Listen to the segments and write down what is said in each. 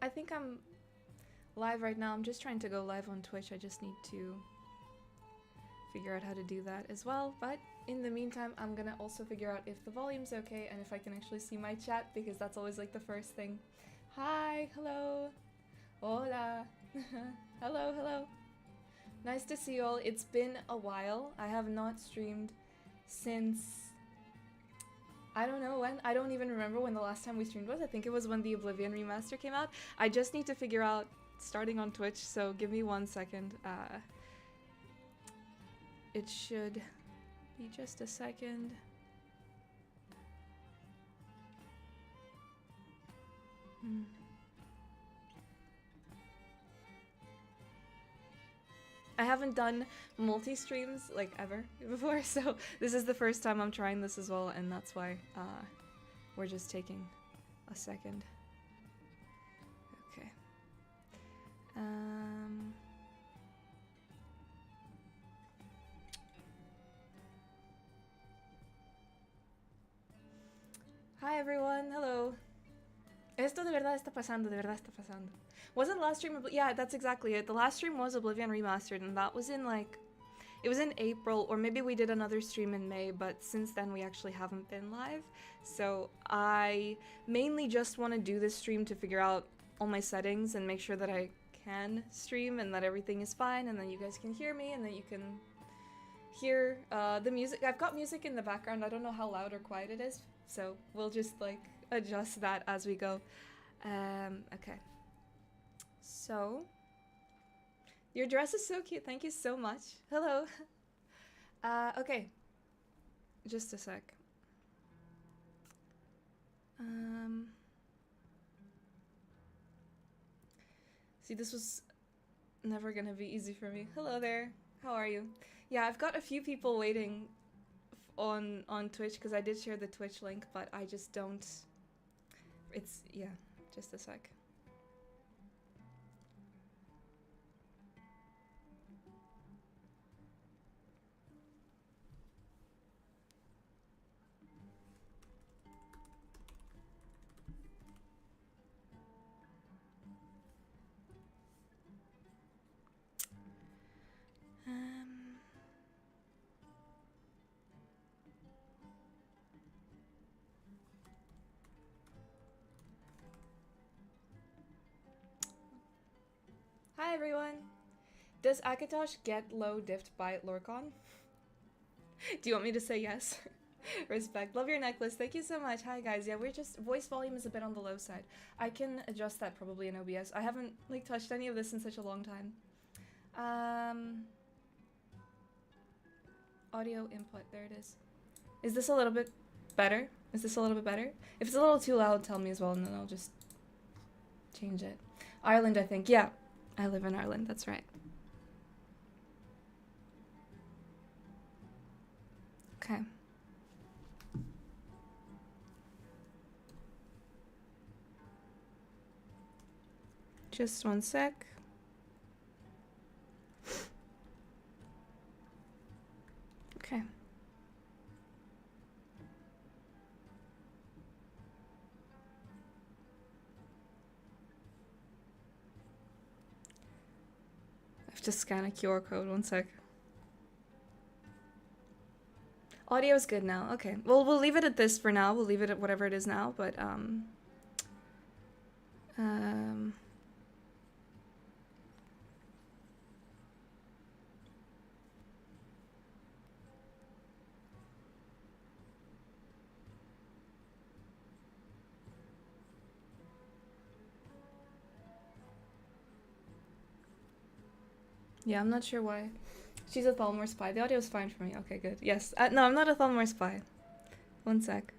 I think I'm live right now. I'm just trying to go live on Twitch. I just need to figure out how to do that as well. But in the meantime, I'm gonna also figure out if the volume's okay and if I can actually see my chat, because that's always like the first thing. Hi, hello, hola, hello, hello. Nice to see you all. It's been a while. I have not streamed since, I don't know when. I don't even remember when the last time we streamed was. I think it was when the Oblivion remaster came out. I just need to figure out starting on Twitch, so give me 1 second. It should be just a second. I haven't done multi-streams like ever before, so this is the first time I'm trying this as well, and that's why we're just taking a second. Okay. Hi everyone, hello. Esto de verdad está pasando, de verdad está pasando. Wasn't last stream, yeah, that's exactly it. The last stream was Oblivion Remastered, and that was in like, it was in April, or maybe we did another stream in May, but since then we actually haven't been live. So I mainly just want to do this stream to figure out all my settings and make sure that I can stream and that everything is fine and that you guys can hear me and that you can hear the music. I've got music in the background. I don't know how loud or quiet it is, so we'll just like adjust that as we go. Okay. So, your dress is so cute. Thank you so much. Hello. Okay. Just a sec. See, this was never gonna be easy for me. Hello there. How are you? Yeah, I've got a few people waiting on Twitch because I did share the Twitch link, but I just don't. It's, yeah, just a sec. Hi everyone! Does Akatosh get low diffed by Lorcon? Do you want me to say yes? Respect. Love your necklace. Thank you so much. Hi guys. Yeah, we're just, voice volume is a bit on the low side. I can adjust that probably in OBS. I haven't like touched any of this in such a long time. Audio input. There it is. Is this a little bit better? Is this a little bit better? If it's a little too loud, tell me as well, and then I'll just change it. Ireland, I think. Yeah, I live in Ireland. That's right. Okay. Just 1 sec. Okay. I have to scan a QR code. 1 sec. Audio is good now. Okay. Well, we'll leave it at this for now. We'll leave it at whatever it is now, but yeah, I'm not sure why. She's a Thalmor spy. The audio is fine for me. Okay, good. Yes. No, I'm not a Thalmor spy. 1 sec.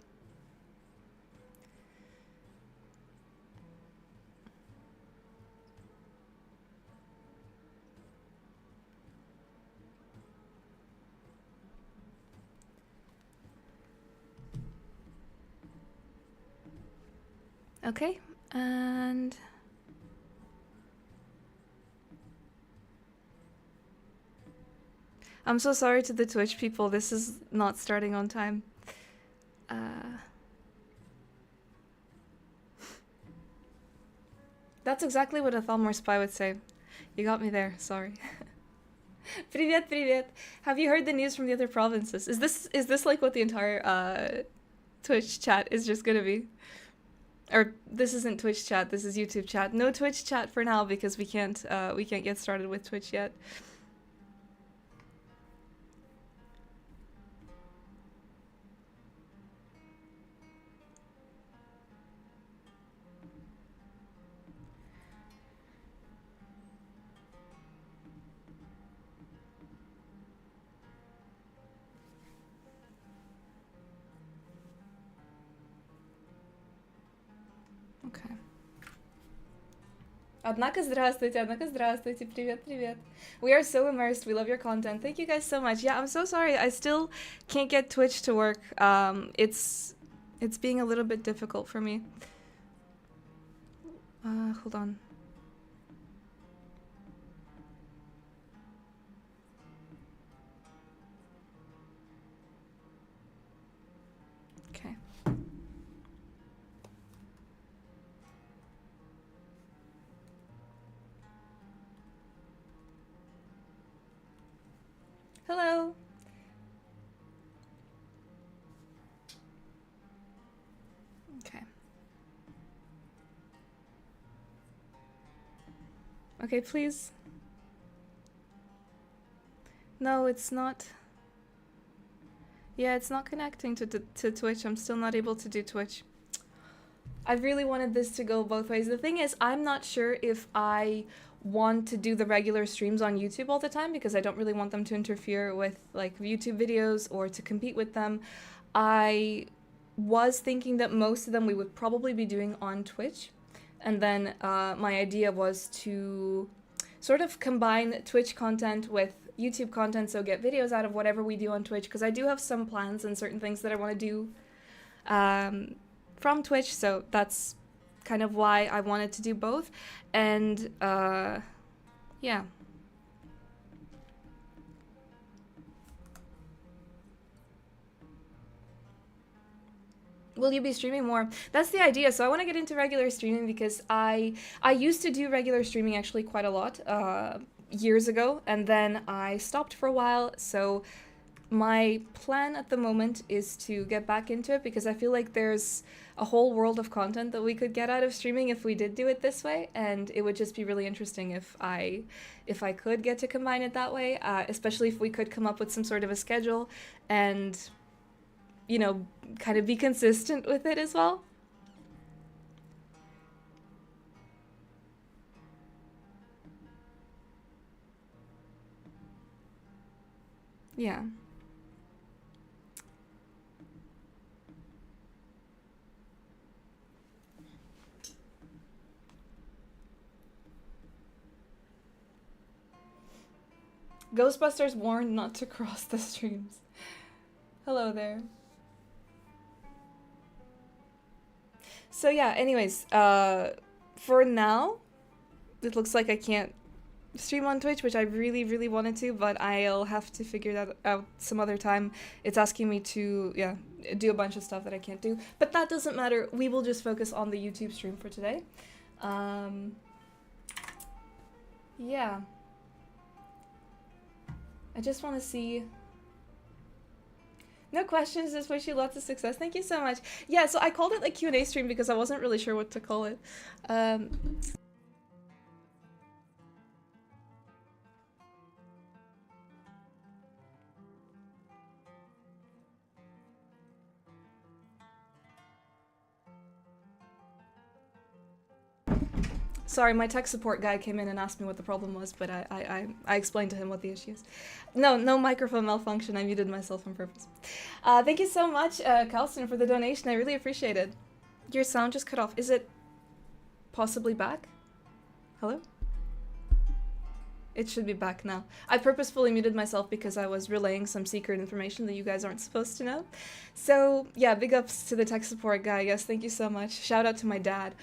Okay, and I'm so sorry to the Twitch people. This is not starting on time. That's exactly what a Thalmor spy would say. You got me there, sorry. Привет, привет. Have you heard the news from the other provinces? Is this like what the entire Twitch chat is just gonna be? Or this isn't Twitch chat, this is YouTube chat. No Twitch chat for now because we can't get started with Twitch yet. Okay. Однако здравствуйте, привет, привет. We are so immersed, we love your content. Thank you guys so much. Yeah, I'm so sorry, I still can't get Twitch to work. It's being a little bit difficult for me. Hold on. Okay. Hello. Okay. Okay, please. No, it's not. Yeah, it's not connecting to Twitch. I'm still not able to do Twitch. I really wanted this to go both ways. The thing is, I'm not sure if I want to do the regular streams on YouTube all the time because I don't really want them to interfere with like YouTube videos or to compete with them. I was thinking that most of them we would probably be doing on Twitch, and then my idea was to sort of combine Twitch content with YouTube content, so get videos out of whatever we do on Twitch, because I do have some plans and certain things that I want to do from Twitch, so that's kind of why I wanted to do both. And yeah. Will you be streaming more? That's the idea. So I want to get into regular streaming because I used to do regular streaming actually quite a lot years ago, and then I stopped for a while. So my plan at the moment is to get back into it because I feel like there's a whole world of content that we could get out of streaming if we did do it this way, and it would just be really interesting if I could get to combine it that way, especially if we could come up with some sort of a schedule and, you know, kind of be consistent with it as well. Yeah. Ghostbusters warned not to cross the streams. Hello there. So yeah, anyways, for now, it looks like I can't stream on Twitch, which I really, really wanted to, but I'll have to figure that out some other time. It's asking me to, yeah, do a bunch of stuff that I can't do, but that doesn't matter. We will just focus on the YouTube stream for today. Yeah. I just want to see... No questions, just wish you lots of success. Thank you so much. Yeah, so I called it like Q&A stream because I wasn't really sure what to call it. Sorry, my tech support guy came in and asked me what the problem was, but I explained to him what the issue is. No microphone malfunction. I muted myself on purpose. Thank you so much, Carlson, for the donation. I really appreciate it. Your sound just cut off. Is it possibly back? Hello? It should be back now. I purposefully muted myself because I was relaying some secret information that you guys aren't supposed to know. So, yeah, big ups to the tech support guy. Yes, thank you so much. Shout out to my dad.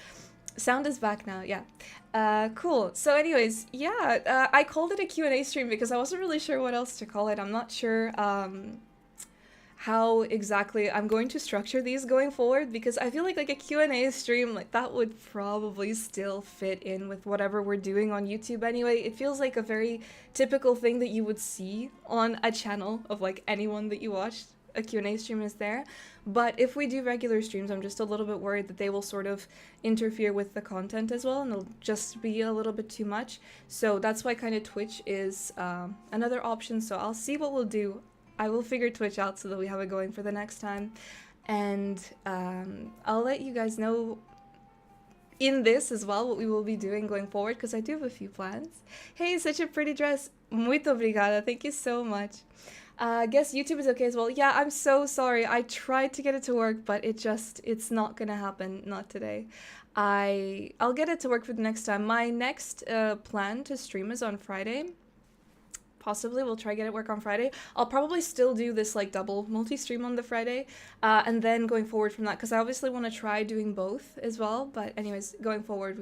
Sound is back now, yeah. Cool. So anyways, yeah, I called it a Q&A stream because I wasn't really sure what else to call it. I'm not sure how exactly I'm going to structure these going forward, because I feel like a Q&A stream, like that would probably still fit in with whatever we're doing on YouTube anyway. It feels like a very typical thing that you would see on a channel of like anyone that you watched. A Q&A stream is there. But if we do regular streams, I'm just a little bit worried that they will sort of interfere with the content as well, and it'll just be a little bit too much. So that's why kind of Twitch is another option. So I'll see what we'll do. I will figure Twitch out so that we have it going for the next time. And I'll let you guys know in this as well what we will be doing going forward, because I do have a few plans. Hey, such a pretty dress. Muito obrigada. Thank you so much. Guess YouTube is okay as well. Yeah, I'm so sorry. I tried to get it to work, but it's not gonna happen. Not today. I'll get it to work for the next time. My next plan to stream is on Friday. Possibly we'll try to get it work on Friday. I'll probably still do this like double multi-stream on the Friday, and then going forward from that, because I obviously want to try doing both as well. But anyways, going forward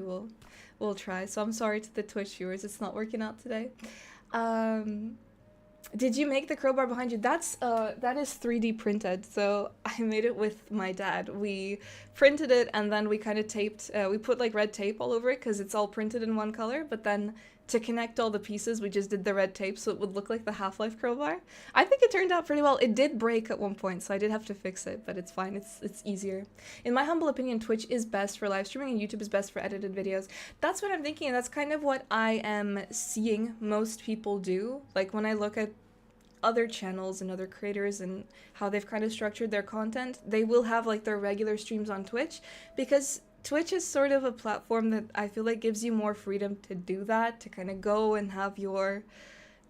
we'll try. So I'm sorry to the Twitch viewers, it's not working out today. Did you make the crowbar behind you? That is 3D printed, so I made it with my dad. We printed it and then we kind of taped, we put like red tape all over it because it's all printed in one color, but then to connect all the pieces, we just did the red tape so it would look like the Half-Life crowbar. I think it turned out pretty well. It did break at one point, so I did have to fix it, but it's fine. It's easier. In my humble opinion, Twitch is best for live streaming and YouTube is best for edited videos. That's what I'm thinking, and that's kind of what I am seeing most people do. Like when I look at other channels and other creators and how they've kind of structured their content, they will have like their regular streams on Twitch, because Twitch is sort of a platform that I feel like gives you more freedom to do that, to kind of go and have your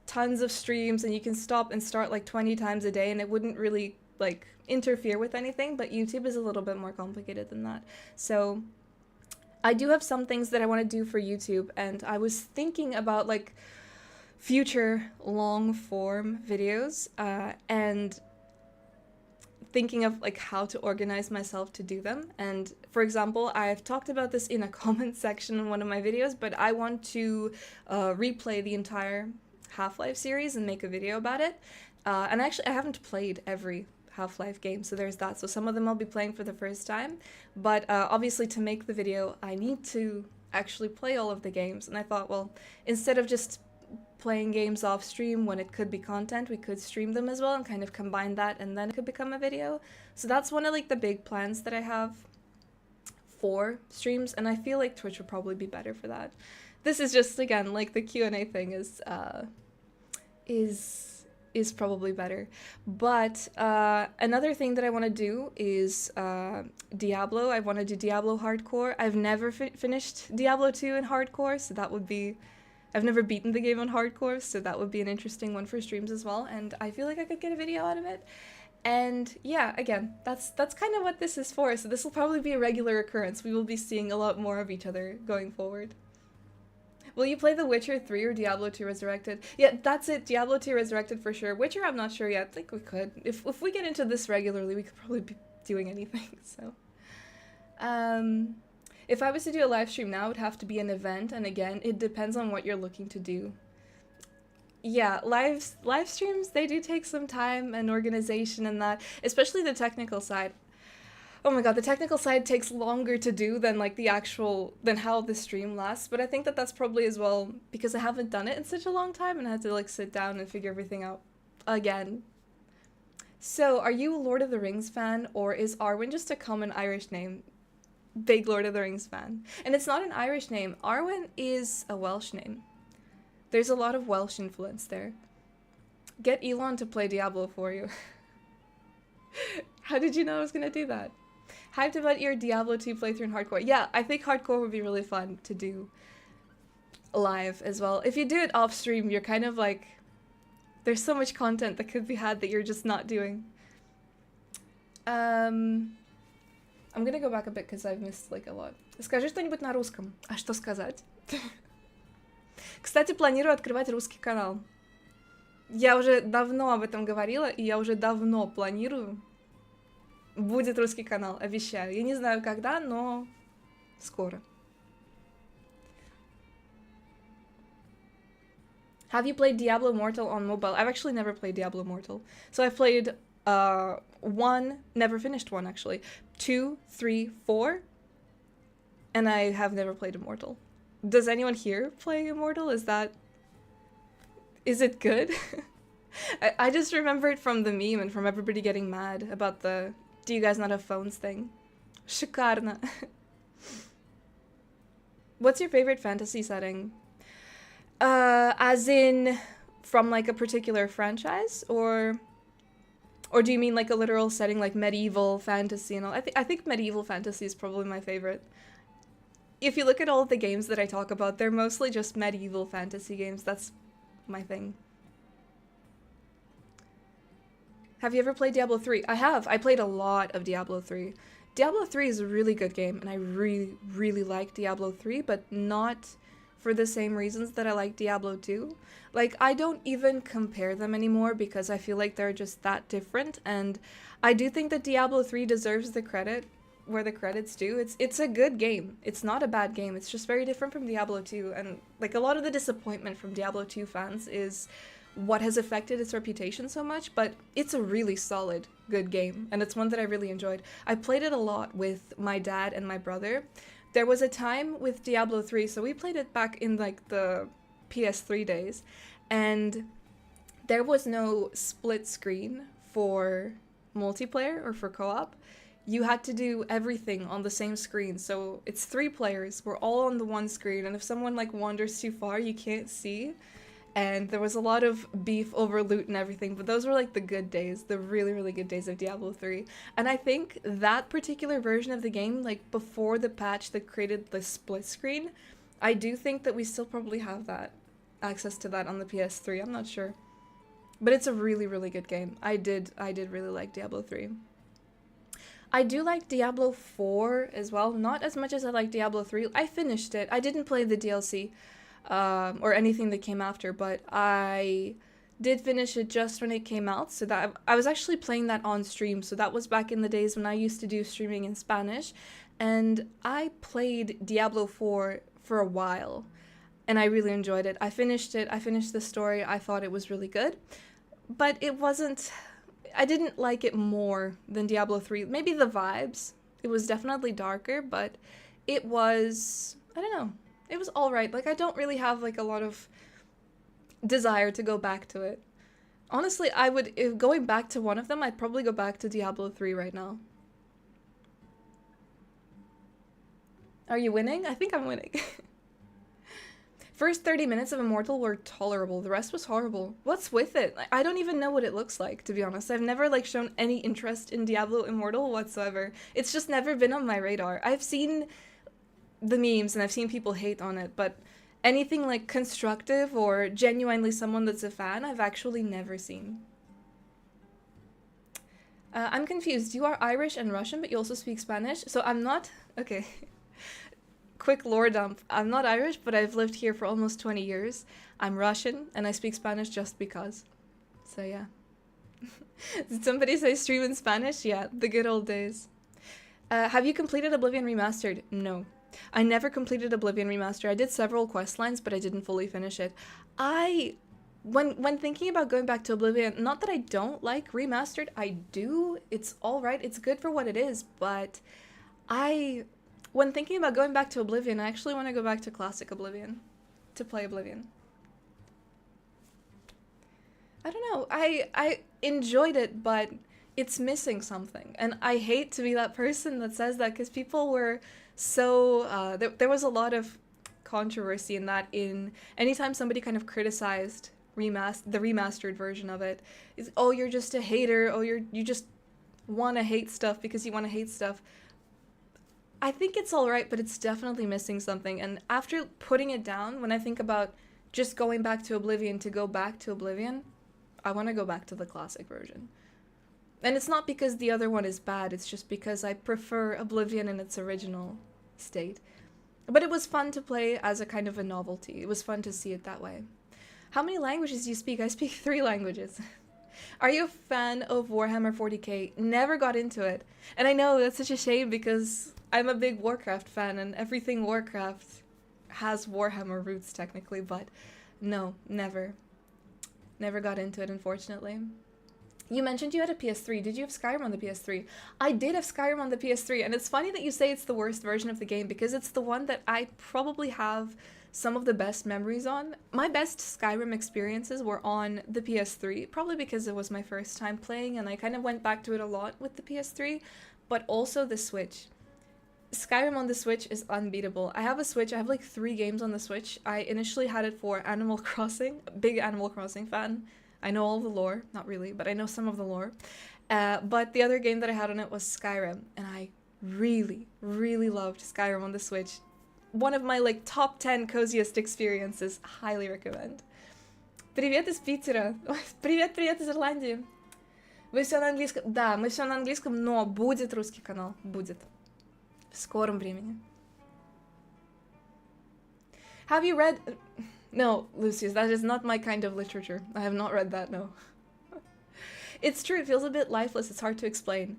tons of streams, and you can stop and start like 20 times a day and it wouldn't really like interfere with anything. But YouTube is a little bit more complicated than that. So I do have some things that I want to do for YouTube, and I was thinking about like future long form videos and thinking of like how to organize myself to do them. And for example, I've talked about this in a comment section in one of my videos, but I want to replay the entire Half-Life series and make a video about it. And actually I haven't played every Half-Life game, so there's that. So some of them I'll be playing for the first time, but obviously to make the video I need to actually play all of the games. And I thought, well, instead of just playing games off stream when it could be content, we could stream them as well and kind of combine that, and then it could become a video. So that's one of like the big plans that I have for streams, and I feel like Twitch would probably be better for that. This is just, again, like the Q&A thing is probably better. But another thing that I want to do is Diablo. I want to do Diablo hardcore. I've never finished Diablo 2 in hardcore, so that would be... I've never beaten the game on hardcore, so that would be an interesting one for streams as well, and I feel like I could get a video out of it. And yeah, again, that's kind of what this is for, so this will probably be a regular occurrence. We will be seeing a lot more of each other going forward. Will you play The Witcher 3 or Diablo 2 Resurrected? Yeah, that's it, Diablo 2 Resurrected for sure. Witcher, I'm not sure yet. I think we could. If we get into this regularly, we could probably be doing anything, so... If I was to do a live stream now, it would have to be an event, and again, it depends on what you're looking to do. Yeah, live streams, they do take some time and organization and that, especially the technical side. Oh my god, the technical side takes longer to do than like than how the stream lasts, but I think that that's probably as well because I haven't done it in such a long time and I had to like sit down and figure everything out again. So, are you a Lord of the Rings fan, or is Arwen just a common Irish name? Big Lord of the Rings fan. And it's not an Irish name. Arwen is a Welsh name. There's a lot of Welsh influence there. Get Elon to play Diablo for you. How did you know I was gonna do that? Hyped about your Diablo 2 playthrough in hardcore. Yeah, I think hardcore would be really fun to do live as well. If you do it off stream, you're kind of like... There's so much content that could be had that you're just not doing. I'm gonna go back a bit because I've missed like a lot. Скажи что-нибудь на русском. А что сказать? Кстати, планирую открывать русский канал. Я уже давно об этом говорила, и я уже давно планирую. Будет русский канал, обещаю. Я не знаю когда, но скоро. Have you played Diablo Immortal on mobile? I've actually never played Diablo Immortal. So I've played 1, never finished 1 actually. 2, 3, 4, and I have never played Immortal. Does anyone here play Immortal? Is it good? I just remember it from the meme and from everybody getting mad about the "do you guys not have phones" thing. Шикарно. What's your favorite fantasy setting? As in from like a particular franchise, or do you mean like a literal setting, like medieval fantasy and all? I think medieval fantasy is probably my favorite. If you look at all of the games that I talk about, they're mostly just medieval fantasy games. That's my thing. Have you ever played Diablo 3? I have. I played a lot of Diablo 3. Diablo 3 is a really good game, and I really, really like Diablo 3, but not for the same reasons that I like Diablo 2. Like, I don't even compare them anymore because I feel like they're just that different, and I do think that Diablo 3 deserves the credit where the credit's due. It's a good game. It's not a bad game. It's just very different from Diablo 2, and like a lot of the disappointment from Diablo 2 fans is what has affected its reputation so much, but it's a really solid, good game, and it's one that I really enjoyed. I played it a lot with my dad and my brother. There was a time with Diablo 3, so we played it back in like the PS3 days, and there was no split screen for multiplayer or for co-op. You had to do everything on the same screen, so it's 3 players, we're all on the one screen, and if someone like wanders too far, you can't see. And there was a lot of beef over loot and everything, but those were like the good days, the really, really good days of Diablo 3. And I think that particular version of the game, like before the patch that created the split screen, I do think that we still probably have that, access to that on the PS3, I'm not sure. But it's a really, really good game. I did really like Diablo 3. I do like Diablo 4 as well, not as much as I like Diablo 3. I finished it. I didn't play the DLC. Or anything that came after, but I did finish it just when it came out, so that I was actually playing that on stream, so that was back in the days when I used to do streaming in Spanish, and I played Diablo 4 for a while, and I really enjoyed it. I finished the story, I thought it was really good, but I didn't like it more than Diablo 3. Maybe the vibes, it was definitely darker, but it was, I don't know. It was alright. Like, I don't really have, like, a lot of desire to go back to it. Honestly, if going back to one of them, I'd probably go back to Diablo 3 right now. Are you winning? I think I'm winning. First 30 minutes of Immortal were tolerable. The rest was horrible. What's with it? I don't even know what it looks like, to be honest. I've never, like, shown any interest in Diablo Immortal whatsoever. It's just never been on my radar. I've seen the memes and I've seen people hate on it, but anything like constructive or genuinely someone that's a fan, I've actually never seen. I'm confused. You are Irish and Russian, but you also speak Spanish, so I'm not... Okay. Quick lore dump. I'm not Irish, but I've lived here for almost 20 years. I'm Russian, and I speak Spanish just because. So yeah. Did somebody say stream in Spanish? Yeah, the good old days. Have you completed Oblivion Remastered? No. I never completed Oblivion Remastered. I did several quest lines, but I didn't fully finish it. When thinking about going back to Oblivion, not that I don't like Remastered, I do. It's alright, it's good for what it is, but when thinking about going back to Oblivion, I actually want to go back to Classic Oblivion, to play Oblivion. I don't know, I enjoyed it, but it's missing something, and I hate to be that person that says that, because people were so, there was a lot of controversy in that, anytime somebody kind of criticized the remastered version of it, is, oh, you're just a hater, oh, you just want to hate stuff because you want to hate stuff. I think it's alright, but it's definitely missing something, and after putting it down, when I think about just going back to Oblivion to go back to Oblivion, I want to go back to the classic version. And it's not because the other one is bad, it's just because I prefer Oblivion in its original state. But it was fun to play as a kind of a novelty. It was fun to see it that way. How many languages do you speak? I speak 3 languages. Are you a fan of Warhammer 40k? Never got into it. And I know that's such a shame because I'm a big Warcraft fan and everything Warcraft has Warhammer roots technically, but no, never. Never got into it, unfortunately. You mentioned you had a PS3. Did you have Skyrim on the PS3? I did have Skyrim on the PS3, and it's funny that you say it's the worst version of the game because it's the one that I probably have some of the best memories on. My best Skyrim experiences were on the PS3, probably because it was my first time playing and I kind of went back to it a lot with the PS3, but also the Switch. Skyrim on the Switch is unbeatable. I have a Switch. I have like 3 games on the Switch. I initially had it for Animal Crossing. Big Animal Crossing fan. I know all the lore. Not really, but I know some of the lore. But the other game that I had on it was Skyrim. And I really, really loved Skyrim on the Switch. One of my like top 10 coziest experiences. Highly recommend. Привет из Питера. Привет, привет из Ирландии. Вы все на английском? Да, мы все на английском, но будет русский канал. Будет. В скором времени. Have you read... No, Lucius, that is not my kind of literature. I have not read that, no. It's true, it feels a bit lifeless, it's hard to explain.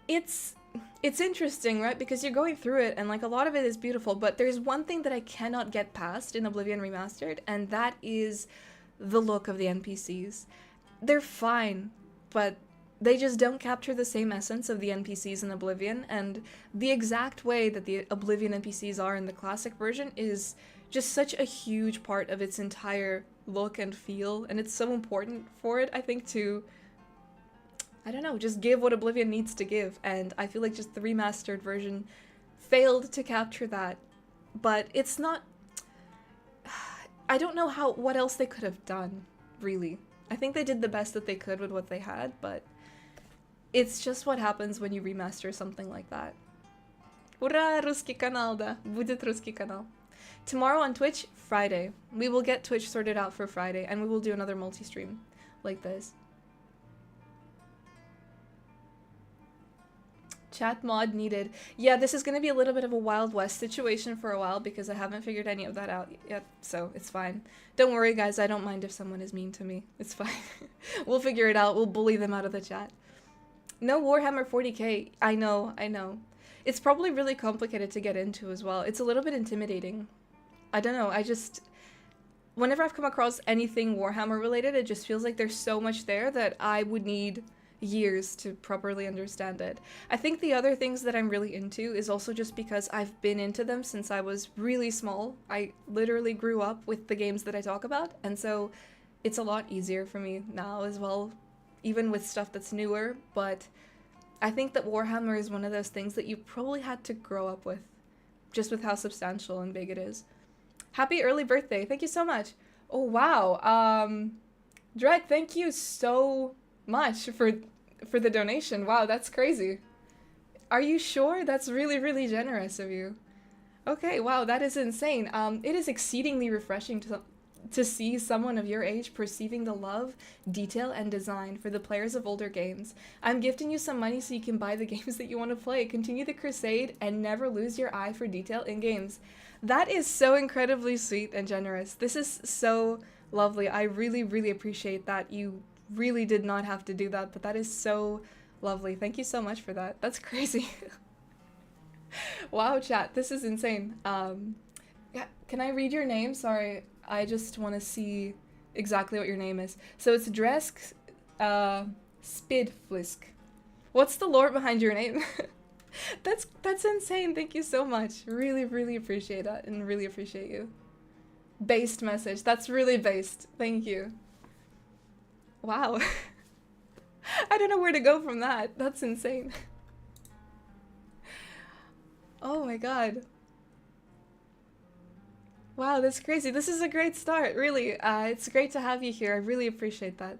It's interesting, right? Because you're going through it, and like a lot of it is beautiful, but there's one thing that I cannot get past in Oblivion Remastered, and that is the look of the NPCs. They're fine, but they just don't capture the same essence of the NPCs in Oblivion, and the exact way that the Oblivion NPCs are in the classic version is just such a huge part of its entire look and feel, and it's so important for it, I think, to, I don't know, just give what Oblivion needs to give, and I feel like just the remastered version failed to capture that, but it's not, I don't know what else they could have done, really. I think they did the best that they could with what they had, but it's just what happens when you remaster something like that. Ура, русский канал, да, будет русский канал. Tomorrow on Twitch, Friday. We will get Twitch sorted out for Friday, and we will do another multi-stream like this. Chat mod needed. Yeah, this is going to be a little bit of a Wild West situation for a while because I haven't figured any of that out yet, so it's fine. Don't worry, guys, I don't mind if someone is mean to me. It's fine. We'll figure it out. We'll bully them out of the chat. No Warhammer 40k. I know. It's probably really complicated to get into as well. It's a little bit intimidating. I don't know, whenever I've come across anything Warhammer related, it just feels like there's so much there that I would need years to properly understand it. I think the other things that I'm really into is also just because I've been into them since I was really small. I literally grew up with the games that I talk about, and so it's a lot easier for me now as well, even with stuff that's newer, but I think that Warhammer is one of those things that you probably had to grow up with, just with how substantial and big it is. Happy early birthday. Thank you so much. Oh, wow. Drek, thank you so much for the donation. Wow, that's crazy. Are you sure? That's really, really generous of you. Okay, wow, that is insane. It is exceedingly refreshing to see someone of your age perceiving the love, detail, and design for the players of older games. I'm gifting you some money so you can buy the games that you want to play. Continue the crusade and never lose your eye for detail in games. That is so incredibly sweet and generous. This is so lovely. I really, really appreciate that. You really did not have to do that, but that is so lovely. Thank you so much for that. That's crazy. Wow, chat. This is insane. Yeah, can I read your name? Sorry, I just want to see exactly what your name is. So it's Dresk Spidflisk. What's the lore behind your name? That's insane. Thank you so much. Really, really appreciate that and really appreciate you. Based message. That's really based. Thank you. Wow. I don't know where to go from that. That's insane. Oh my god. Wow, that's crazy. This is a great start, really. It's great to have you here. I really appreciate that.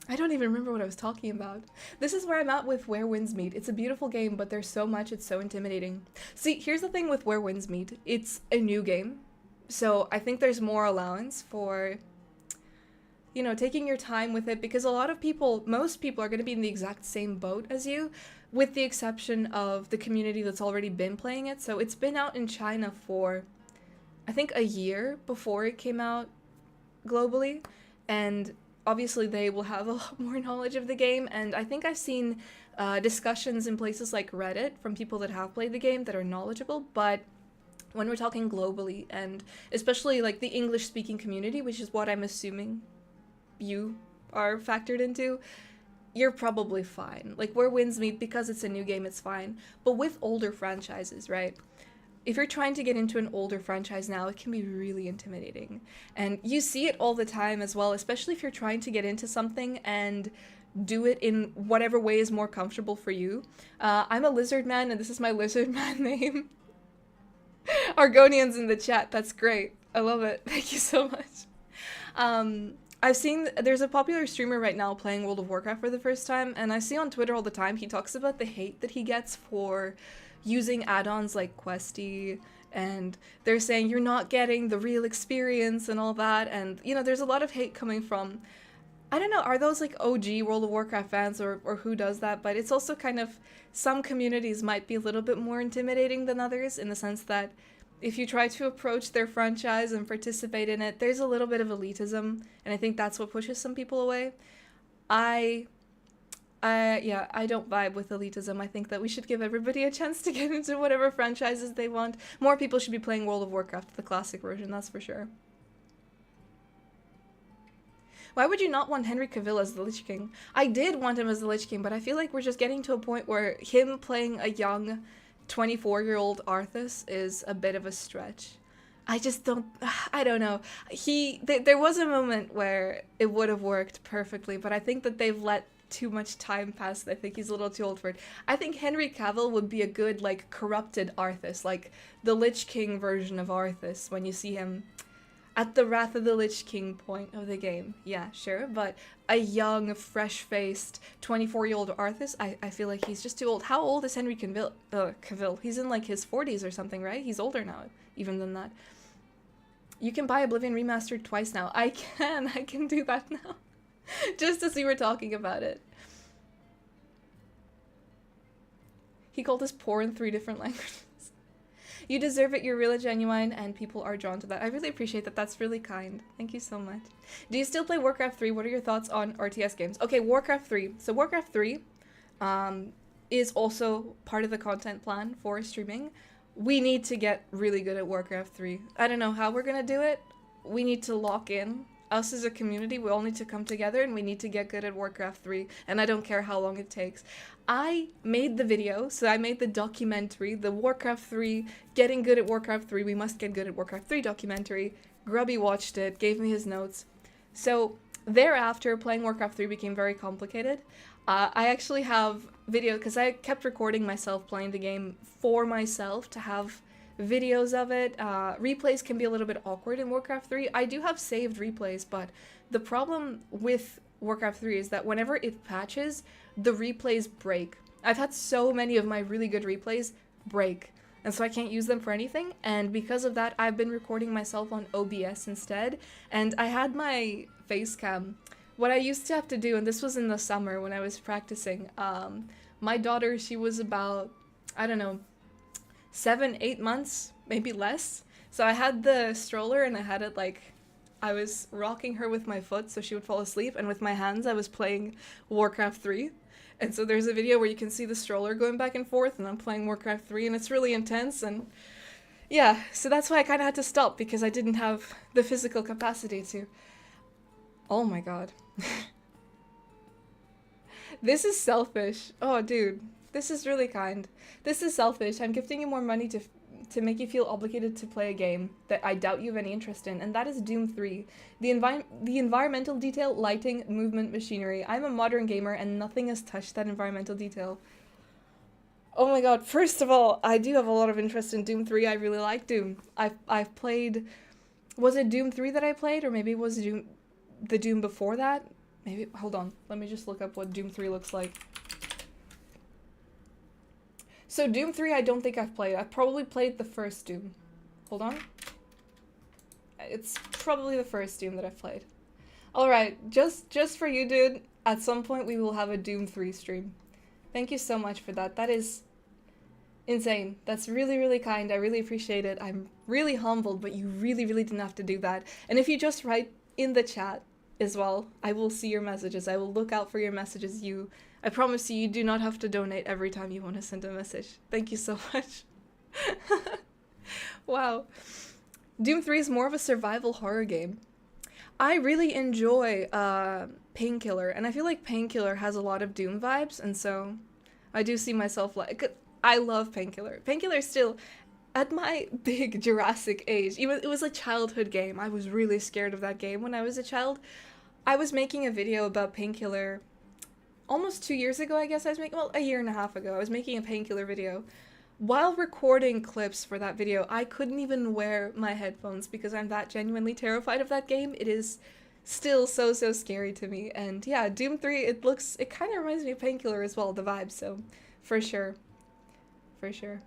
I don't even remember what I was talking about. This is where I'm at with Where Winds Meet. It's a beautiful game, but there's so much, it's so intimidating. See, here's the thing with Where Winds Meet. It's a new game, so I think there's more allowance for, you know, taking your time with it, because a lot of people, most people are going to be in the exact same boat as you, with the exception of the community that's already been playing it. So it's been out in China for, I think, a year before it came out globally, and obviously they will have a lot more knowledge of the game, and I think I've seen discussions in places like Reddit from people that have played the game that are knowledgeable, but when we're talking globally, and especially like the English-speaking community, which is what I'm assuming you are factored into, you're probably fine. Like, where wins meet, because it's a new game, it's fine. But with older franchises, right? If you're trying to get into an older franchise now, it can be really intimidating. And you see it all the time as well, especially if you're trying to get into something and do it in whatever way is more comfortable for you. I'm a lizard man, and this is my lizard man name. Argonians in the chat, that's great. I love it. Thank you so much. I've seen there's a popular streamer right now playing World of Warcraft for the first time, and I see on Twitter all the time he talks about the hate that he gets for using add-ons like Questy, and they're saying you're not getting the real experience and all that, and you know, there's a lot of hate coming from, I don't know, are those like OG World of Warcraft fans or who does that? But it's also kind of, some communities might be a little bit more intimidating than others, in the sense that if you try to approach their franchise and participate in it, there's a little bit of elitism, and I think that's what pushes some people away. Yeah, I don't vibe with elitism. I think that we should give everybody a chance to get into whatever franchises they want. More people should be playing World of Warcraft, the classic version, that's for sure. Why would you not want Henry Cavill as the Lich King? I did want him as the Lich King, but I feel like we're just getting to a point where him playing a young 24-year-old Arthas is a bit of a stretch. I just don't, I don't know. There was a moment where it would have worked perfectly, but I think that they've let too much time pass. I think he's a little too old for it. I think Henry Cavill would be a good, like, corrupted Arthas, like the Lich King version of Arthas, when you see him at the Wrath of the Lich King point of the game. Yeah, sure, but a young, fresh-faced, 24-year-old Arthas, I feel like he's just too old. How old is Henry Cavill? He's in, like, his 40s or something, right? He's older now, even than that. You can buy Oblivion Remastered twice now. I can do that now. Just as we were talking about it. He called us poor in 3 different languages. You deserve it, you're really genuine, and people are drawn to that. I really appreciate that, that's really kind. Thank you so much. Do you still play Warcraft 3? What are your thoughts on RTS games? Okay, Warcraft 3. So Warcraft 3 is also part of the content plan for streaming. We need to get really good at Warcraft 3. I don't know how we're gonna do it. We need to lock in. Us as a community, we all need to come together, and we need to get good at Warcraft 3, and I don't care how long it takes. I made the video, so I made the documentary, the Warcraft 3, Getting Good at Warcraft 3, We Must Get Good at Warcraft 3 documentary. Grubby watched it, gave me his notes. So thereafter, playing Warcraft 3 became very complicated. I actually have video, because I kept recording myself playing the game for myself to have videos of it. Replays can be a little bit awkward in Warcraft 3. I do have saved replays, but the problem with Warcraft 3 is that whenever it patches, the replays break. I've had so many of my really good replays break, and so I can't use them for anything, and because of that, I've been recording myself on OBS instead, and I had my face cam. What I used to have to do, and this was in the summer when I was practicing, my daughter, she was about, I don't know, 7-8 months, maybe less. So I had the stroller and I had it like, I was rocking her with my foot so she would fall asleep, and with my hands I was playing Warcraft 3. And so there's a video where you can see the stroller going back and forth, and I'm playing Warcraft 3, and it's really intense, and yeah, so that's why I kind of had to stop, because I didn't have the physical capacity to. Oh my god. This is selfish. Oh dude. This is really kind. This is selfish. I'm gifting you more money to make you feel obligated to play a game that I doubt you have any interest in, and that is Doom 3. The environmental detail, lighting, movement, machinery. I'm a modern gamer, and nothing has touched that environmental detail. Oh my god, first of all, I do have a lot of interest in Doom 3. I really like Doom. I've played... Was it Doom 3 that I played, or maybe it was the Doom before that? Maybe... Hold on. Let me just look up what Doom 3 looks like. So Doom 3 I don't think I've played. I've probably played the first Doom. Hold on. It's probably the first Doom that I've played. Alright, just for you, dude, at some point we will have a Doom 3 stream. Thank you so much for that. That is insane. That's really, really kind. I really appreciate it. I'm really humbled, but you really, really didn't have to do that. And if you just write in the chat as well, I will see your messages. I will look out for your messages. I promise you, you do not have to donate every time you want to send a message. Thank you so much. Wow. Doom 3 is more of a survival horror game. I really enjoy Painkiller, and I feel like Painkiller has a lot of Doom vibes, and so I do see myself like I love Painkiller. Painkiller still at my big Jurassic age. Even it was a childhood game. I was really scared of that game when I was a child. I was making a video about Painkiller almost 2 years ago, I guess I was making, well, a year and a half ago. I was making a Painkiller video. While recording clips for that video, I couldn't even wear my headphones because I'm that genuinely terrified of that game. It is still so scary to me. And yeah, Doom 3, it kind of reminds me of Painkiller as well, the vibe, so for sure. For sure.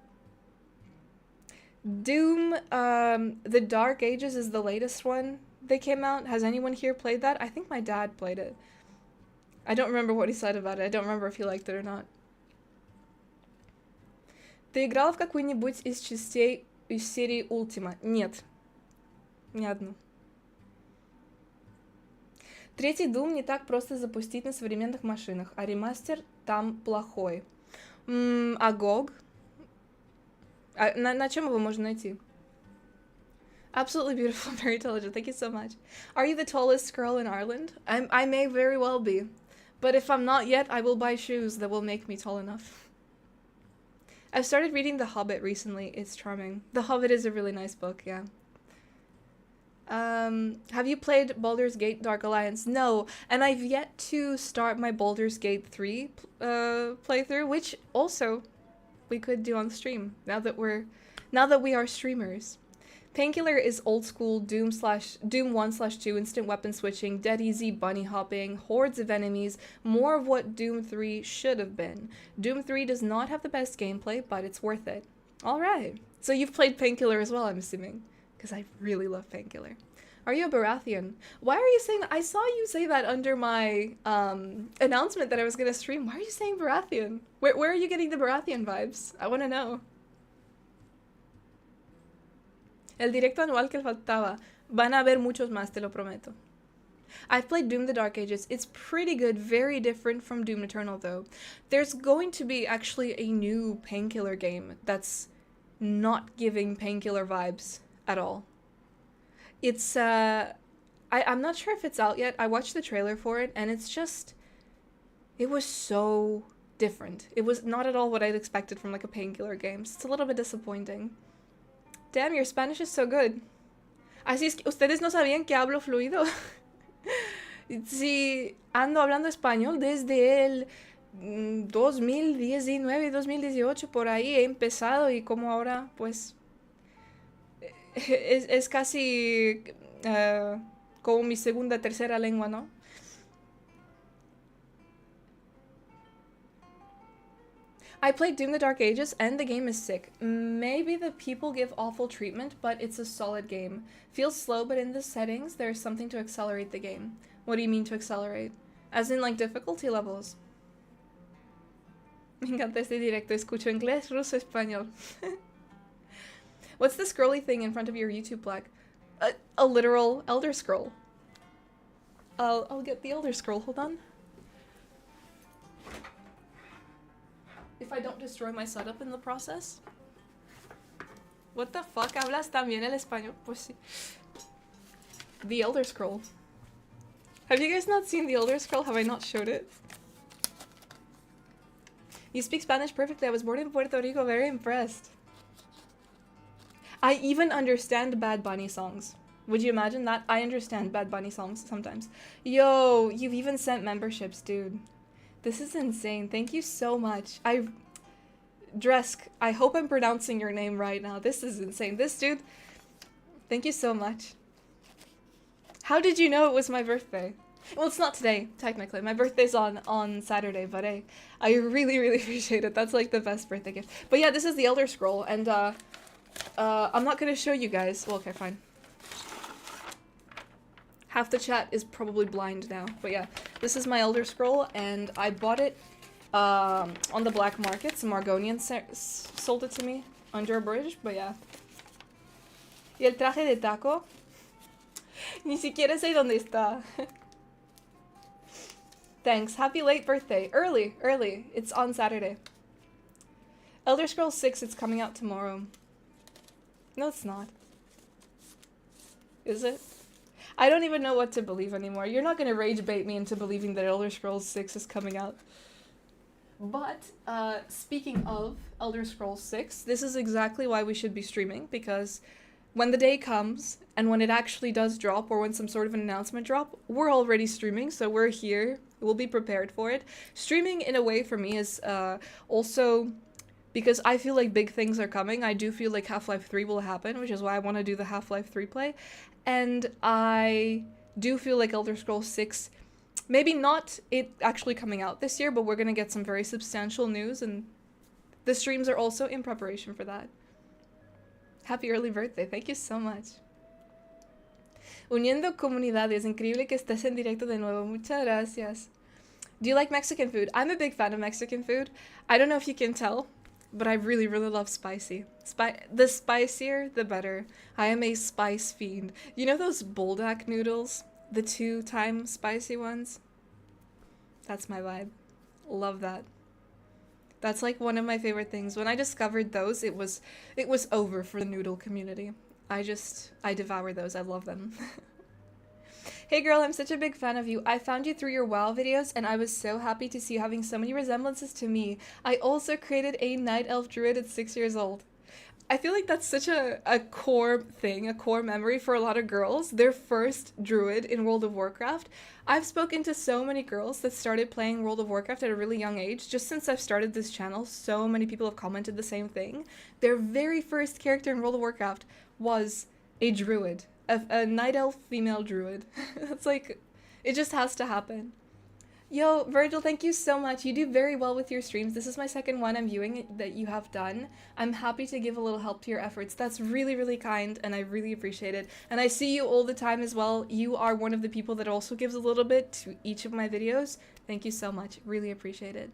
Doom, The Dark Ages is the latest one that came out. Has anyone here played that? I think my dad played it. I don't remember what he said about it. I don't remember if he liked it or not. Ты играла в какую-нибудь из частей из серии Ultima? Нет. Ни одну. Третий Doom не так просто запустить на современных машинах, а ремастер там плохой. А GOG? На чем его можно найти? Absolutely beautiful, very intelligent. Thank you so much. Are you the tallest girl in Ireland? I may very well be. But if I'm not yet, I will buy shoes that will make me tall enough. I've started reading The Hobbit recently. It's charming. The Hobbit is a really nice book, yeah. Have you played Baldur's Gate Dark Alliance? No, and I've yet to start my Baldur's Gate 3 playthrough, which also we could do on stream now that we are streamers. Painkiller is old school Doom 1/2 instant weapon switching, dead easy bunny hopping, hordes of enemies, more of what Doom 3 should have been. Doom 3 does not have the best gameplay, but it's worth it. Alright, so you've played Painkiller as well, I'm assuming, because I really love Painkiller. Are you a Baratheon? Why are you saying that? I saw you say that under my announcement that I was going to stream. Why are you saying Baratheon? Where are you getting the Baratheon vibes? I want to know. El directo anual que faltaba. Van a haber muchos más, te lo prometo. I've played Doom the Dark Ages. It's pretty good, very different from Doom Eternal though. There's going to be actually a new Painkiller game that's not giving Painkiller vibes at all. It's, I'm not sure if it's out yet. I watched the trailer for it and it's just, it was so different. It was not at all what I'd expected from like a Painkiller game. So it's a little bit disappointing. Damn, your Spanish is so good. Así es que ustedes no sabían que hablo fluido. Sí, ando hablando español desde el 2019, 2018, por ahí he empezado y como ahora, pues, es casi como mi segunda, tercera lengua, ¿no? I played Doom the Dark Ages and the game is sick. Maybe the people give awful treatment, but it's a solid game. Feels slow, but in the settings, there's something to accelerate the game. What do you mean to accelerate? As in, like, difficulty levels? Me encanta este directo. Escucho inglés, ruso, español. What's the scrolly thing in front of your YouTube plaque? A literal Elder Scroll. I'll get the Elder Scroll. Hold on. If I don't destroy my setup in the process. What the fuck? ¿Hablas también el español? Pues sí. The Elder Scroll. Have you guys not seen the Elder Scroll? Have I not showed it? You speak Spanish perfectly. I was born in Puerto Rico. Very impressed. I even understand Bad Bunny songs. Would you imagine that? I understand Bad Bunny songs sometimes. Yo, you've even sent memberships, dude. This is insane. Thank you so much. Dresk, I hope I'm pronouncing your name right now. This is insane. This dude, thank you so much. How did you know it was my birthday? Well, it's not today, technically. My birthday's on Saturday, but hey, I really appreciate it. That's like the best birthday gift. But yeah, this is the Elder Scroll, and I'm not gonna show you guys. Well, okay, fine. Half the chat is probably blind now, but yeah, this is my Elder Scroll, and I bought it on the black market. Some Argonians sold it to me under a bridge, but yeah. ¿Y el traje de taco? Ni siquiera sé dónde está. Thanks. Happy late birthday. Early. It's on Saturday. Elder Scrolls 6, it's coming out tomorrow. No, it's not. Is it? I don't even know what to believe anymore. You're not gonna rage bait me into believing that Elder Scrolls 6 is coming out. But, speaking of Elder Scrolls 6, this is exactly why we should be streaming, because when the day comes, and when it actually does drop, or when some sort of an announcement drop, we're already streaming, so we're here, we'll be prepared for it. Streaming, in a way, for me, is also because I feel like big things are coming. I do feel like Half-Life 3 will happen, which is why I want to do the Half-Life 3 play, and I do feel like Elder Scrolls 6, maybe not it actually coming out this year, but we're gonna get some very substantial news, and the streams are also in preparation for that. Happy early birthday, thank you so much. Uniendo comunidades, increíble que estés en directo de nuevo, muchas gracias. Do you like Mexican food? I'm a big fan of Mexican food. I don't know if you can tell, but I really, really love spicy. The spicier, the better. I am a spice fiend. You know those buldak noodles? The 2-time spicy ones? That's my vibe. Love that. That's like one of my favorite things. When I discovered those, it was over for the noodle community. I devour those. I love them. Hey girl, I'm such a big fan of you. I found you through your WoW videos, and I was so happy to see you having so many resemblances to me. I also created a Night Elf Druid at 6 years old. I feel like that's such a core thing, a core memory for a lot of girls. Their first druid in World of Warcraft. I've spoken to so many girls that started playing World of Warcraft at a really young age. Just since I've started this channel, so many people have commented the same thing. Their very first character in World of Warcraft was a druid. A night elf female druid. It's like, it just has to happen. Yo, Virgil, thank you so much. You do very well with your streams. This is my second one I'm viewing that you have done. I'm happy to give a little help to your efforts. That's really, really kind, and I really appreciate it. And I see you all the time as well. You are one of the people that also gives a little bit to each of my videos. Thank you so much. Really appreciate it.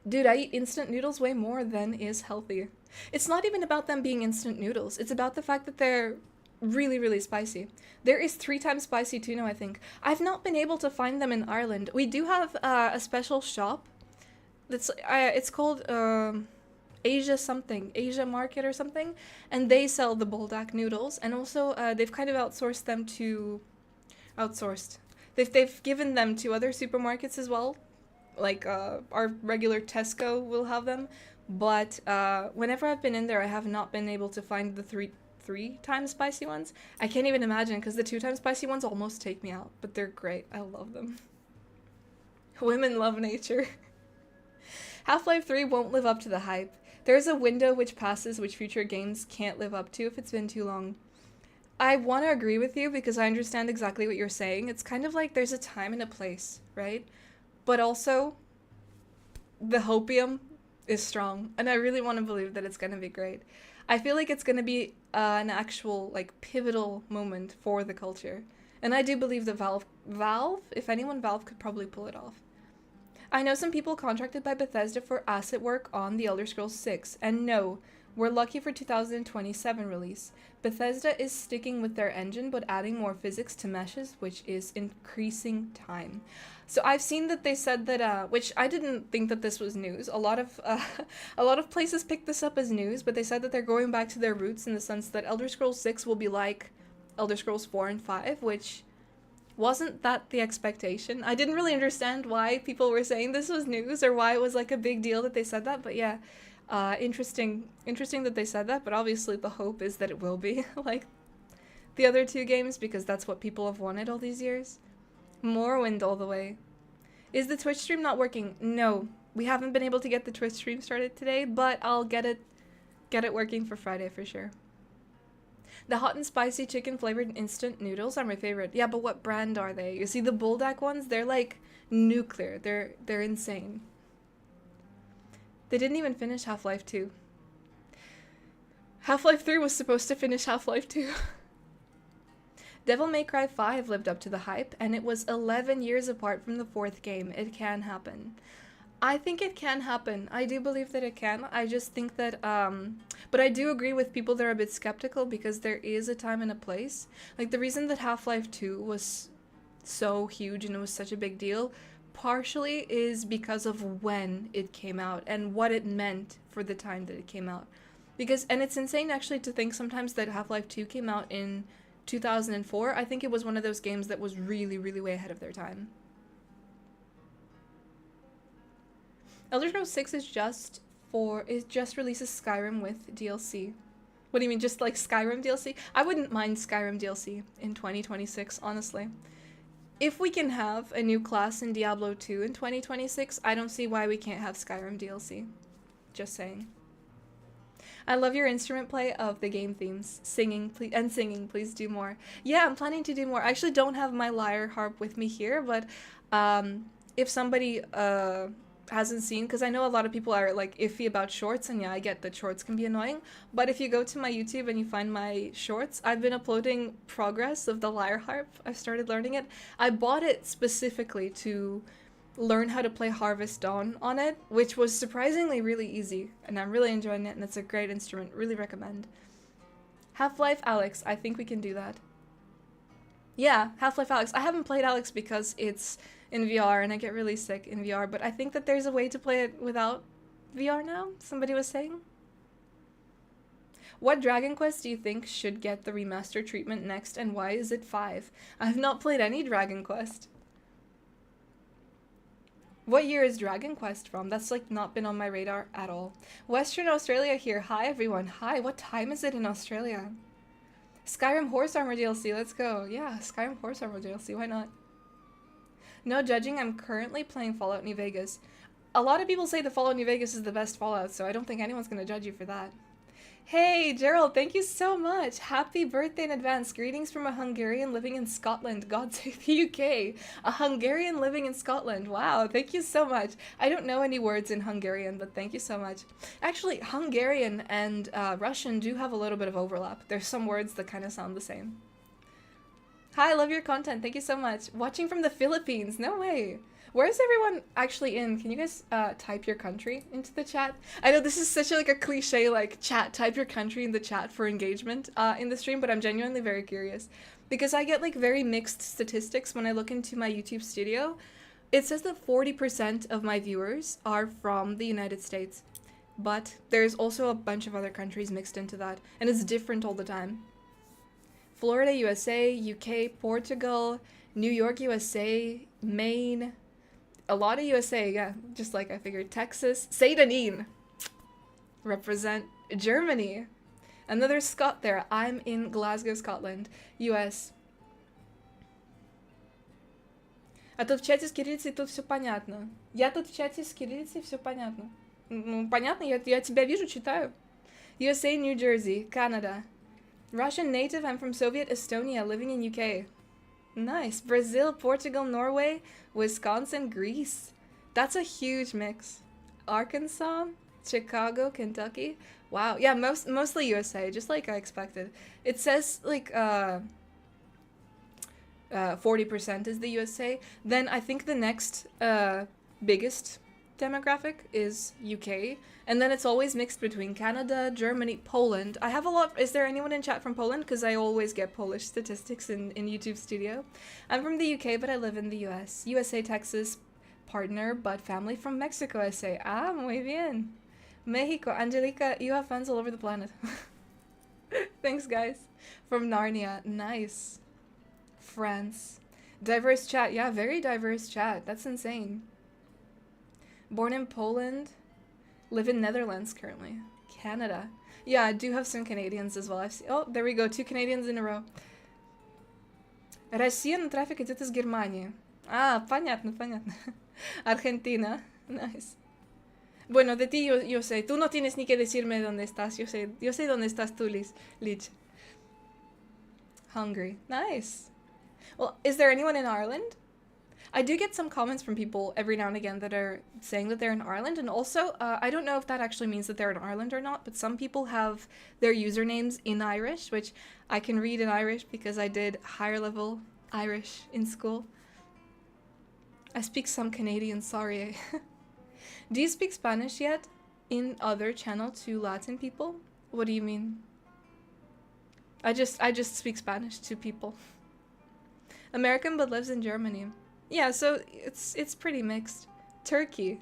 Dude, I eat instant noodles way more than is healthy. It's not even about them being instant noodles. It's about the fact that they're really, really spicy. There is 3-time spicy tuna, I think. I've not been able to find them in Ireland. We do have a special shop that's it's called Asia something, Asia Market or something, and they sell the buldak noodles, and also they've kind of outsourced them to they've given them to other supermarkets as well. Like our regular Tesco will have them, but whenever I've been in there, I have not been able to find the 3-time spicy ones. I can't even imagine, because the 2-time spicy ones almost take me out, but they're great. I love them. Women love nature. Half-Life 3 won't live up to the hype. There's a window which passes which future games can't live up to if it's been too long. I want to agree with you because I understand exactly what you're saying. It's kind of like there's a time and a place, right? But also, the hopium is strong, and I really want to believe that it's going to be great. I feel like it's going to be an actual, like, pivotal moment for the culture. And I do believe that Valve, if anyone, Valve could probably pull it off. I know some people contracted by Bethesda for asset work on The Elder Scrolls 6, and no, we're lucky for 2027 release. Bethesda is sticking with their engine, but adding more physics to meshes, which is increasing time. So I've seen that they said that, which I didn't think that this was news. A lot of places picked this up as news, but they said that they're going back to their roots in the sense that Elder Scrolls 6 will be like Elder Scrolls 4 and 5, which wasn't that the expectation. I didn't really understand why people were saying this was news or why it was like a big deal that they said that, but yeah, interesting that they said that, but obviously the hope is that it will be like the other two games because that's what people have wanted all these years. Morrowind all the way. Is the Twitch stream not working? No, we haven't been able to get the Twitch stream started today, but I'll get it working for Friday for sure. The hot and spicy chicken flavored instant noodles are my favorite. Yeah, but what brand are they? You see the Buldak ones? They're like nuclear. They're insane. They didn't even finish Half-Life 2. Half-Life 3 was supposed to finish Half-Life 2. Devil May Cry 5 lived up to the hype, and it was 11 years apart from the 4th game. It can happen. I think it can happen. I do believe that it can. I just think that, but I do agree with people that are a bit skeptical because there is a time and a place. Like, the reason that Half-Life 2 was so huge and it was such a big deal, partially is because of when it came out and what it meant for the time that it came out. Because, and it's insane actually to think sometimes that Half-Life 2 came out in 2004. I think it was one of those games that was really, really way ahead of their time. Elder Scrolls 6 is just releases Skyrim with DLC. What do you mean, just like Skyrim DLC? I wouldn't mind Skyrim DLC in 2026, honestly. If we can have a new class in Diablo 2 in 2026, I don't see why we can't have Skyrim DLC. Just saying. I love your instrument play of the game themes. Singing, please do more. Yeah, I'm planning to do more. I actually don't have my lyre harp with me here, but if somebody hasn't seen, because I know a lot of people are like iffy about shorts, and yeah, I get that shorts can be annoying, but if you go to my YouTube and you find my shorts, I've been uploading progress of the lyre harp. I've started learning it. I bought it specifically to learn how to play Harvest Dawn on it, which was surprisingly really easy, and I'm really enjoying it, and it's a great instrument. Really recommend. Half-Life Alyx, I think we can do that. Yeah, Half-Life Alyx. I haven't played Alyx because it's in VR and I get really sick in VR, but I think that there's a way to play it without VR now, somebody was saying. What Dragon Quest do you think should get the remaster treatment next, and why is it 5? I've not played any Dragon Quest. What year is Dragon Quest from? That's like not been on my radar at all. Western Australia here. Hi everyone. Hi, what time is it in Australia? Skyrim Horse Armor DLC, let's go. Yeah, Skyrim Horse Armor DLC, why not? No judging, I'm currently playing Fallout New Vegas. A lot of people say the Fallout New Vegas is the best Fallout, so I don't think anyone's gonna judge you for that. Hey, Gerald, thank you so much. Happy birthday in advance. Greetings from a Hungarian living in Scotland. God save the UK. A Hungarian living in Scotland. Wow, thank you so much. I don't know any words in Hungarian, but thank you so much. Actually, Hungarian and Russian do have a little bit of overlap. There's some words that kind of sound the same. Hi, I love your content. Thank you so much. Watching from the Philippines. No way. Where is everyone actually in? Can you guys type your country into the chat? I know this is such a cliche, like, chat. Type your country in the chat for engagement in the stream, but I'm genuinely very curious. Because I get, like, very mixed statistics when I look into my YouTube studio. It says that 40% of my viewers are from the United States. But there's also a bunch of other countries mixed into that. And it's different all the time. Florida, USA, UK, Portugal, New York, USA, Maine, a lot of USA, yeah, just like I figured. Texas, Satanin, represent Germany. Another Scot there. I'm in Glasgow, Scotland, US. А тут в чате с кириллицей тут все понятно. Я тут в чате с кириллицей все понятно. Ну, понятно, я тебя вижу, читаю. USA, New Jersey, Canada. Russian native, I'm from Soviet Estonia, living in UK. Nice. Brazil, Portugal, Norway, Wisconsin, Greece. That's a huge mix. Arkansas, Chicago, Kentucky. Wow. Yeah, mostly USA, just like I expected. It says like 40% is the USA. Then I think the next biggest demographic is UK. And then it's always mixed between Canada, Germany, Poland. I have a lot. Is there anyone in chat from Poland? Because I always get Polish statistics in YouTube Studio. I'm from the UK, but I live in the US. USA, Texas, partner, but family from Mexico, SA. Ah, muy bien. Mexico. Angelica, you have fans all over the planet. Thanks, guys. From Narnia. Nice. France. Diverse chat. Yeah, very diverse chat. That's insane. Born in Poland. Live in Netherlands currently. Canada. Yeah, I do have some Canadians as well. I've seen, oh, there we go. 2 Canadians in a row. Россия на трафик идет из Германии. Ah, понятно, понятно. Argentina. Nice. Bueno, de ti yo sé. Tú no tienes ni que decirme dónde estás. Yo sé dónde estás tú, Lich. Hungary. Nice. Well, is there anyone in Ireland? I do get some comments from people every now and again that are saying that they're in Ireland, and also, I don't know if that actually means that they're in Ireland or not, but some people have their usernames in Irish, which I can read in Irish because I did higher level Irish in school. I speak some Canadian, sorry. Do you speak Spanish yet in other channel to Latin people? What do you mean? I just speak Spanish to people. American but lives in Germany. Yeah, so it's pretty mixed. Turkey.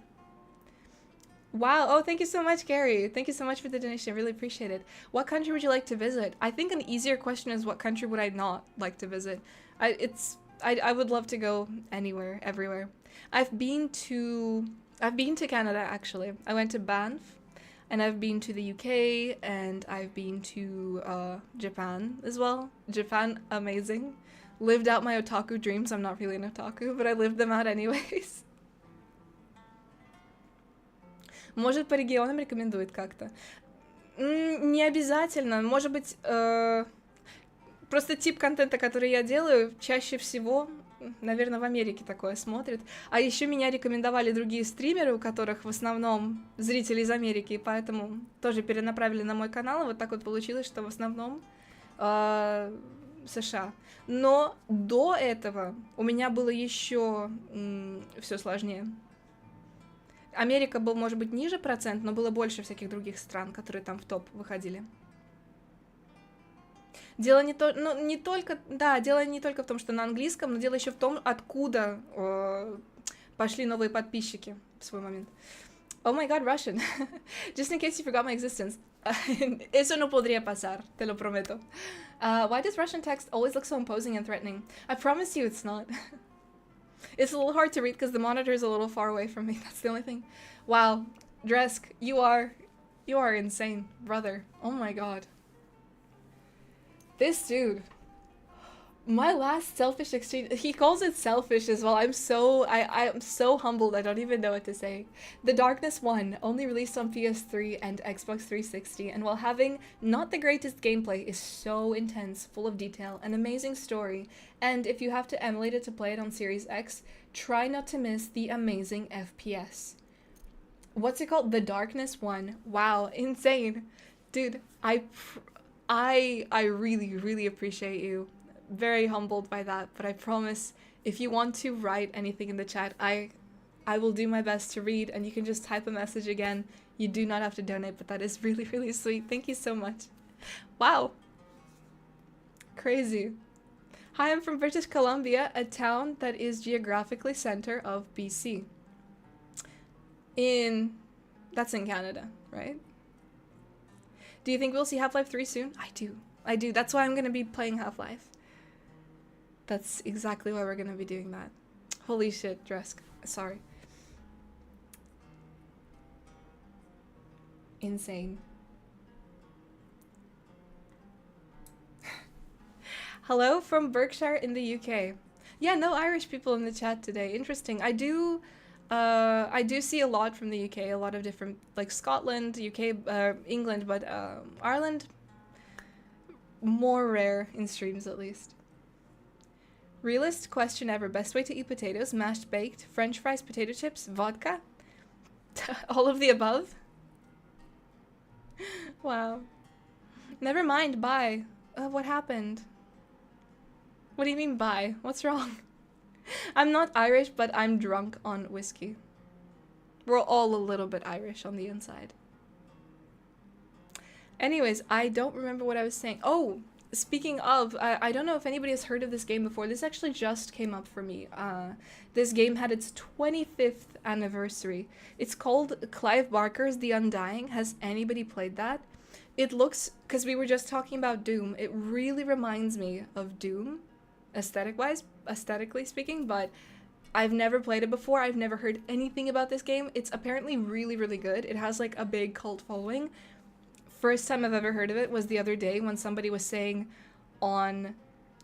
Wow. Oh, thank you so much, Gary. Thank you so much for the donation. I really appreciate it. What country would you like to visit? I think an easier question is what country would I not like to visit? I would love to go anywhere, everywhere. I've been to I've been to Canada actually. I went to Banff, and I've been to the UK, and I've been to Japan as well. Japan, amazing. Lived out my otaku dreams. I'm not really an otaku, but I lived them out anyways. Может, по регионам рекомендует как-то. Не обязательно. Может быть, просто тип контента, который я делаю, чаще всего, наверное, в Америке такое смотрят. А еще меня рекомендовали другие стримеры, у которых в основном зрители из Америки, поэтому тоже перенаправили на мой канал. И вот так вот получилось, что в основном США. Но до этого у меня было еще все сложнее. Америка был, может быть, ниже процент, но было больше всяких других стран, которые там в топ выходили. Дело не только, да, дело не только в том, что на английском, но дело еще в том, откуда пошли новые подписчики в свой момент. Oh my god, Russian. Just in case you forgot my existence. Eso no podría pasar, te lo prometo. Why does Russian text always look so imposing and threatening? I promise you it's not. It's a little hard to read because the monitor is a little far away from me. That's the only thing. Wow, Dresk, you are insane, brother. Oh my god. This dude. My last selfish exchange, he calls it selfish as well. I'm so humbled, I don't even know what to say. The Darkness 1, only released on PS3 and Xbox 360, and while having not the greatest gameplay, is so intense, full of detail, an amazing story, and if you have to emulate it to play it on Series X, try not to miss the amazing FPS. What's it called? The Darkness 1. Wow, insane. Dude, I really, really appreciate you. Very humbled by that, but I promise if you want to write anything in the chat, I will do my best to read, and you can just type a message again. You do not have to donate, but that is really, really sweet. Thank you so much. Wow. Crazy. Hi, I'm from British Columbia, a town that is geographically center of BC. That's in Canada, right? Do you think we'll see Half-Life 3 soon? I do. That's why I'm going to be playing Half-Life. That's exactly why we're going to be doing that. Holy shit, Dresk. Sorry. Insane. Hello from Berkshire in the UK. Yeah, no Irish people in the chat today. Interesting. I do see a lot from the UK, a lot of different, like Scotland, UK, England, but Ireland, more rare in streams at least. Realest question ever. Best way to eat potatoes? Mashed, baked, French fries, potato chips, vodka? All of the above? Wow. Never mind, bye. What happened? What do you mean bye? What's wrong? I'm not Irish, but I'm drunk on whiskey. We're all a little bit Irish on the inside. Anyways, I don't remember what I was saying. Oh, speaking of, I don't know if anybody has heard of this game before. This actually just came up for me. This game had its 25th anniversary. It's called Clive Barker's The Undying. Has anybody played that? It looks, because we were just talking about Doom, it really reminds me of Doom, aesthetically speaking, but I've never played it before. I've never heard anything about this game. It's apparently really, really good. It has like a big cult following. First time I've ever heard of it was the other day when somebody was saying on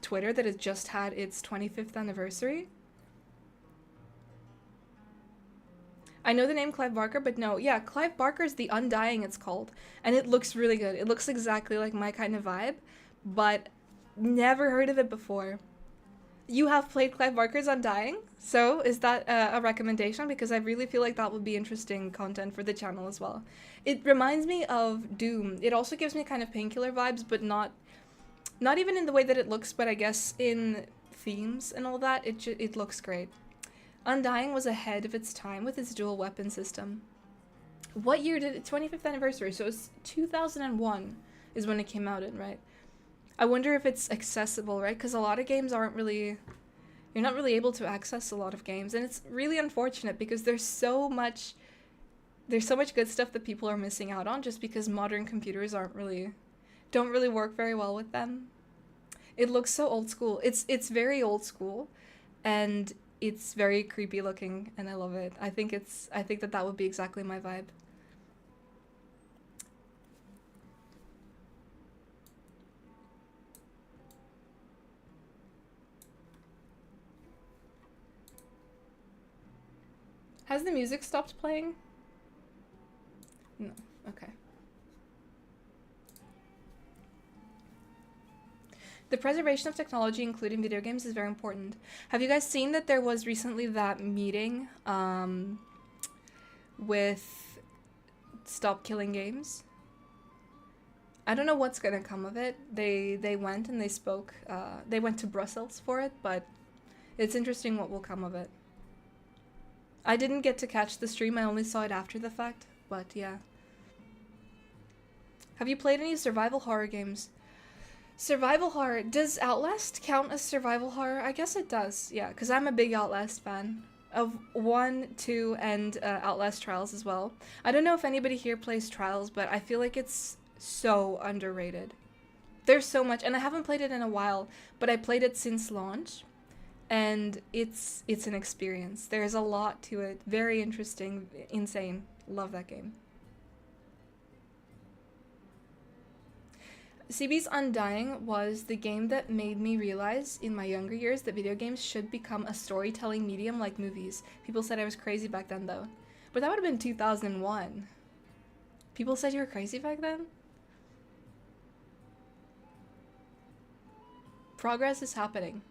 Twitter that it just had its 25th anniversary. I know the name Clive Barker, but no, yeah, Clive Barker's The Undying it's called, and it looks really good. It looks exactly like my kind of vibe, but never heard of it before. You have played Clive Barker's Undying, so is that a recommendation? Because I really feel like that would be interesting content for the channel as well. It reminds me of Doom. It also gives me kind of Painkiller vibes, but not even in the way that it looks, but I guess in themes and all that, it looks great. Undying was ahead of its time with its dual weapon system. What year did it? 25th anniversary, so it's 2001 is when it came out in, right? I wonder if it's accessible, right? Because a lot of games aren't really... You're not really able to access a lot of games, and it's really unfortunate because there's so much there's so much good stuff that people are missing out on just because modern computers don't really work very well with them. It looks so old school. It's very old school, and it's very creepy looking, and I love it. I think that would be exactly my vibe. Has the music stopped playing? No. Okay. The preservation of technology, including video games, is very important. Have you guys seen that there was recently that meeting with Stop Killing Games? I don't know what's gonna come of it. They went and they spoke. They went to Brussels for it, but it's interesting what will come of it. I didn't get to catch the stream. I only saw it after the fact, but yeah. Have you played any survival horror games? Survival horror. Does Outlast count as survival horror? I guess it does, yeah, because I'm a big Outlast fan. Of 1, 2, and Outlast Trials as well. I don't know if anybody here plays Trials, but I feel like it's so underrated. There's so much, and I haven't played it in a while, but I played it since launch, and it's an experience. There's a lot to it. Very interesting, insane. Love that game. CB's Undying was the game that made me realize in my younger years that video games should become a storytelling medium like movies. People said I was crazy back then though. But that would have been 2001. People said you were crazy back then? Progress is happening.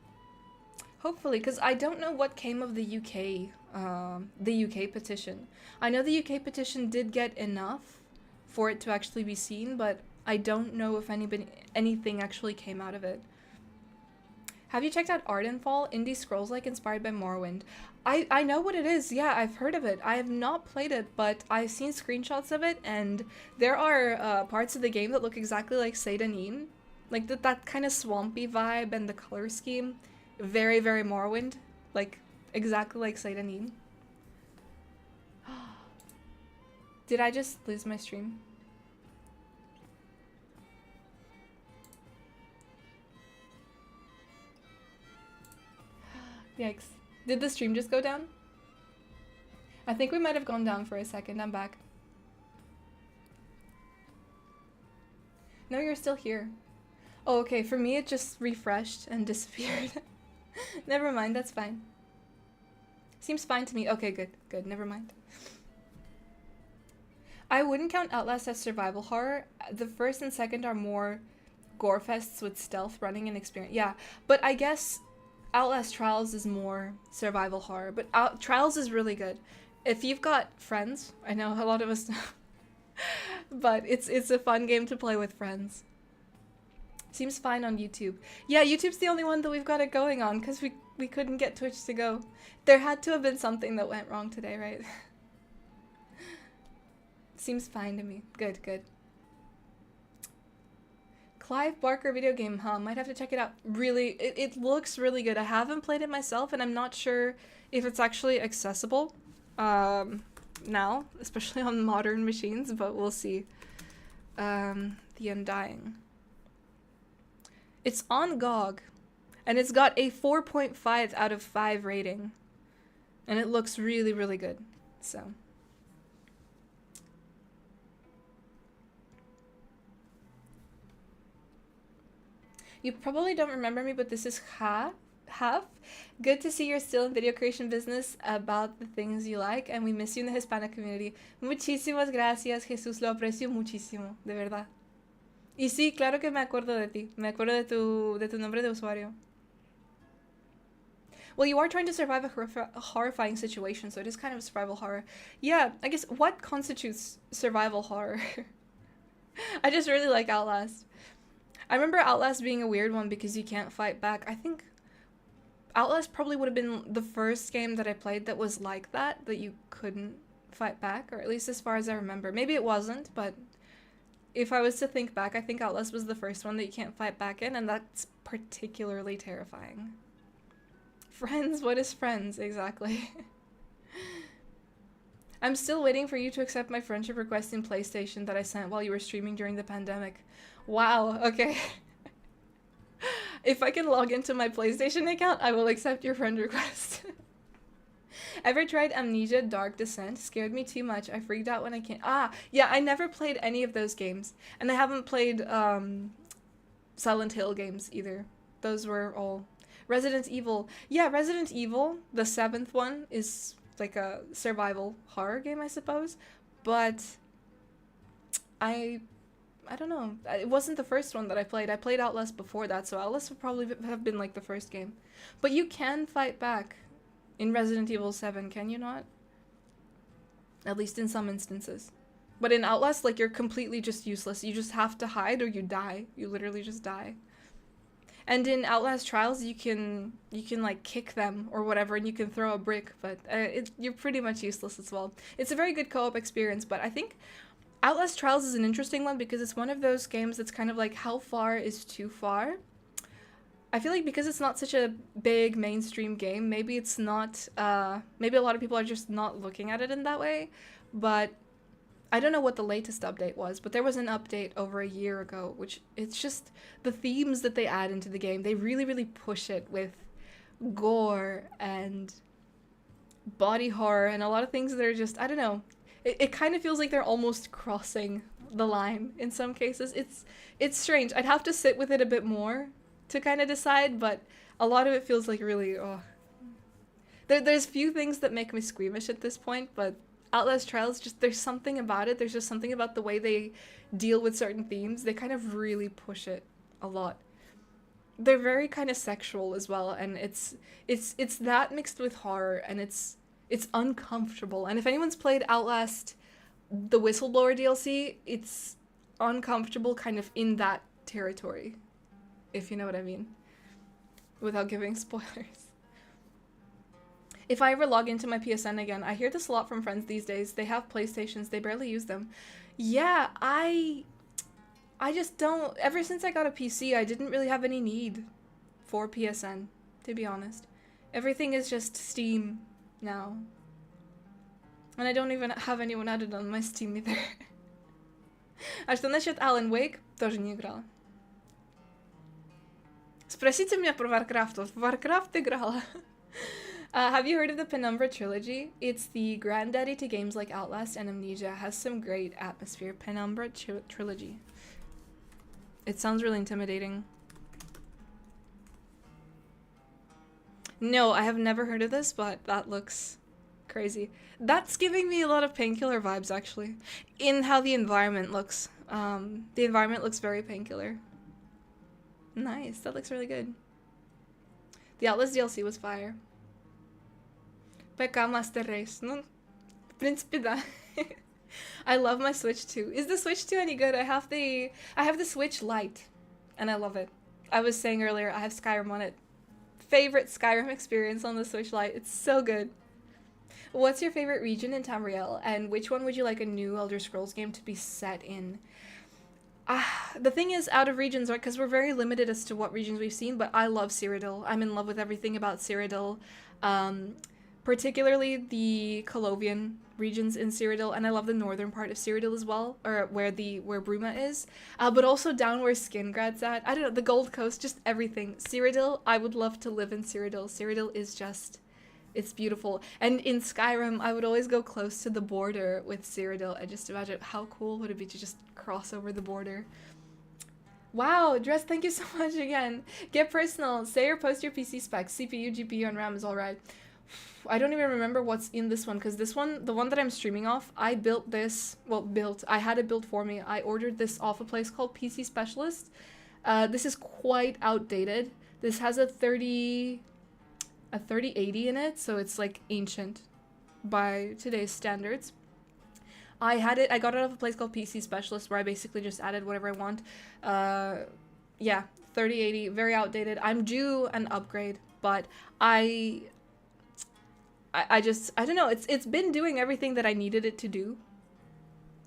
Hopefully, because I don't know what came of the UK petition. I know the UK petition did get enough for it to actually be seen, but I don't know if anything actually came out of it. Have you checked out Ardenfall? Indie Scrolls-like inspired by Morrowind. I know what it is. Yeah, I've heard of it. I have not played it, but I've seen screenshots of it, and there are parts of the game that look exactly like Seyda-Neen. Like that kind of swampy vibe and the color scheme. Very, very Morrowind. Like, exactly like Seyda-Neen. Did I just lose my stream? Yikes. Did the stream just go down? I think we might have gone down for a second. I'm back. No, you're still here. Oh, okay. For me, it just refreshed and disappeared. Never mind. That's fine. Seems fine to me. Okay, good. Good. Never mind. I wouldn't count Outlast as survival horror. The first and second are more gore fests with stealth running and experience. Yeah, but I guess Outlast Trials is more survival horror, but Trials is really good. If you've got friends, I know a lot of us but it's a fun game to play with friends. Seems fine on YouTube. Yeah, YouTube's the only one that we've got it going on because we couldn't get Twitch to go. There had to have been something that went wrong today, right? Seems fine to me. Good, good. Clive Barker video game, huh? Might have to check it out. Really, it looks really good. I haven't played it myself, and I'm not sure if it's actually accessible now, especially on modern machines, but we'll see. The Undying. It's on GOG, and it's got a 4.5 out of 5 rating, and it looks really, really good, so... You probably don't remember me, but this is Half. Good to see you're still in video creation business about the things you like, and we miss you in the Hispanic community. Muchísimas gracias, Jesús, lo aprecio muchísimo, de verdad. Y sí, claro que me acuerdo de ti. Me acuerdo de tu nombre de usuario. Well, you are trying to survive a horrifying situation, so it is kind of survival horror. Yeah, I guess what constitutes survival horror? I just really like Outlast. I remember Outlast being a weird one because you can't fight back. I think Outlast probably would have been the first game that I played that was like that you couldn't fight back, or at least as far as I remember. Maybe it wasn't, but if I was to think back, I think Outlast was the first one that you can't fight back in, and that's particularly terrifying. Friends? What is Friends? Exactly. I'm still waiting for you to accept my friendship request in PlayStation that I sent while you were streaming during the pandemic. Wow, okay. If I can log into my PlayStation account, I will accept your friend request. Ever tried Amnesia Dark Descent? Scared me too much. I freaked out when I can't. Yeah, I never played any of those games. And I haven't played Silent Hill games either. Those were all. Resident Evil. Yeah, Resident Evil, the 7th one, is like a survival horror game, I suppose. But I don't know. It wasn't the first one that I played. I played Outlast before that, so Outlast would probably have been like the first game. But you can fight back in Resident Evil 7, can you not? At least in some instances. But in Outlast, like, you're completely just useless. You just have to hide or you die. You literally just die. And in Outlast Trials, you can like kick them or whatever, and you can throw a brick, but you're pretty much useless as well. It's a very good co-op experience, but I think Outlast Trials is an interesting one because it's one of those games that's kind of like, how far is too far? I feel like because it's not such a big mainstream game, maybe it's not, maybe a lot of people are just not looking at it in that way, but I don't know what the latest update was, but there was an update over a year ago, which it's just the themes that they add into the game. They really, really push it with gore and body horror and a lot of things that are just, I don't know. It kind of feels like they're almost crossing the line in some cases. It's strange. I'd have to sit with it a bit more to kind of decide, but a lot of it feels like really, There's few things that make me squeamish at this point, but Outlast Trials, just there's something about it. There's just something about the way they deal with certain themes. They kind of really push it a lot. They're very kind of sexual as well, and it's that mixed with horror, and it's uncomfortable. And if anyone's played Outlast, the Whistleblower DLC, it's uncomfortable kind of in that territory, if you know what I mean, without giving spoilers. If I ever log into my PSN again, I hear this a lot from friends these days. They have PlayStations, they barely use them. Yeah, I just don't. Ever since I got a PC, I didn't really have any need for PSN, to be honest. Everything is just Steam now. And I don't even have anyone added on my Steam either. А что насчет Alan Wake? Тоже не играла. Спросите меня про Warcraft. Вот в Warcraft играла. Have you heard of the Penumbra trilogy? It's the granddaddy to games like Outlast and Amnesia. Has some great atmosphere. Penumbra trilogy. It sounds really intimidating. No, I have never heard of this, but that looks crazy. That's giving me a lot of Painkiller vibes, actually. In how the environment looks. The environment looks very Painkiller. Nice, that looks really good. The Outlast DLC was fire. PK Master Race. No, в принципе, да. I love my Switch 2. Is the Switch 2 any good? I have the Switch Lite, and I love it. I was saying earlier, I have Skyrim on it. Favorite Skyrim experience on the Switch Lite. It's so good. What's your favorite region in Tamriel, and which one would you like a new Elder Scrolls game to be set in? The thing is, out of regions, right, because we're very limited as to what regions we've seen, but I love Cyrodiil. I'm in love with everything about Cyrodiil. Particularly the Colovian regions in Cyrodiil, and I love the northern part of Cyrodiil as well, or where Bruma is, but also down where Skingrad's at. I don't know, the Gold Coast, just everything. Cyrodiil, I would love to live in Cyrodiil. Cyrodiil is just, it's beautiful. And in Skyrim, I would always go close to the border with Cyrodiil. I just imagine how cool would it be to just cross over the border. Wow, Dress, thank you so much again. Get personal. Say or post your PC specs. CPU, GPU, and RAM is alright. I don't even remember what's in this one, because this one, the one that I'm streaming off, I built this, I had it built for me. I ordered this off a place called PC Specialist. This is quite outdated. This has a 3080 in it, so it's like ancient by today's standards. I got it off a place called PC Specialist, where I basically just added whatever I want. Yeah, 3080, very outdated. I'm due an upgrade, but I don't know, it's been doing everything that I needed it to do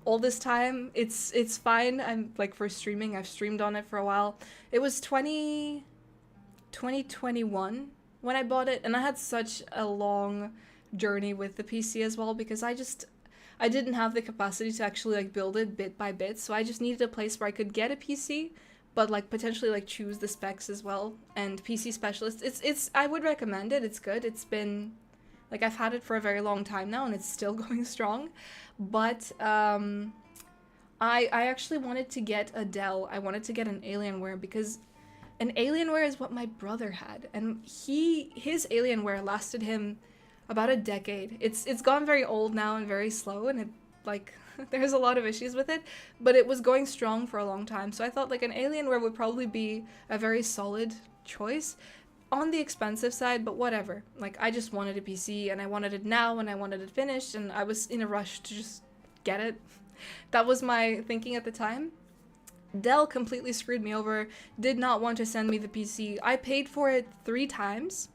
all this time. It's fine. I'm like, for streaming, I've streamed on it for a while. It was 2021 when I bought it, and I had such a long journey with the PC as well, because I I didn't have the capacity to actually like build it bit by bit, so I just needed a place where I could get a PC, but like potentially like choose the specs as well. And PC Specialist, it's I would recommend it. It's good. It's been like I've had it for a very long time now, and it's still going strong. But I actually wanted to get a Dell. I wanted to get an Alienware because an Alienware is what my brother had, and his Alienware lasted him about a decade. It's gone very old now and very slow, and it like there's a lot of issues with it, but it was going strong for a long time. So I thought like an Alienware would probably be a very solid choice on the expensive side, but whatever. Like I just wanted a PC and I wanted it now and I wanted it finished, and I was in a rush to just get it. That was my thinking at the time. Dell completely screwed me over, did not want to send me the PC. I paid for it 3 times.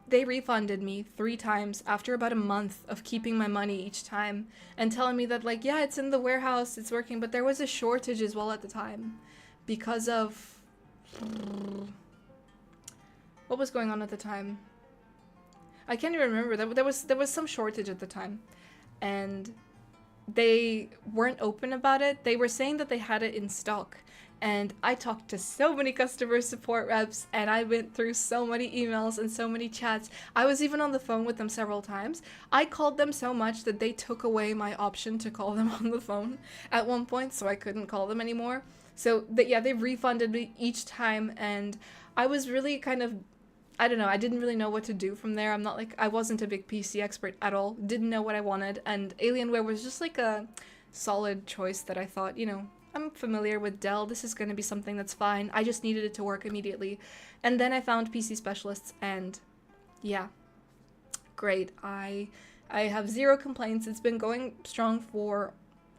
They refunded me 3 times after about a month of keeping my money each time and telling me that like, yeah, it's in the warehouse, it's working, but there was a shortage as well at the time because of what was going on at the time. I can't even remember. There was some shortage at the time, and they weren't open about it. They were saying that they had it in stock, and I talked to so many customer support reps, and I went through so many emails and so many chats. I was even on the phone with them several times. I called them so much that they took away my option to call them on the phone at one point, so I couldn't call them anymore. So yeah, they refunded me each time, and I was really kind of, I don't know, I didn't really know what to do from there. I wasn't a big PC expert at all, didn't know what I wanted, and Alienware was just like a solid choice that I thought, you know, I'm familiar with Dell, this is going to be something that's fine, I just needed it to work immediately. And then I found PC Specialists, and yeah, great. I have 0 complaints. It's been going strong for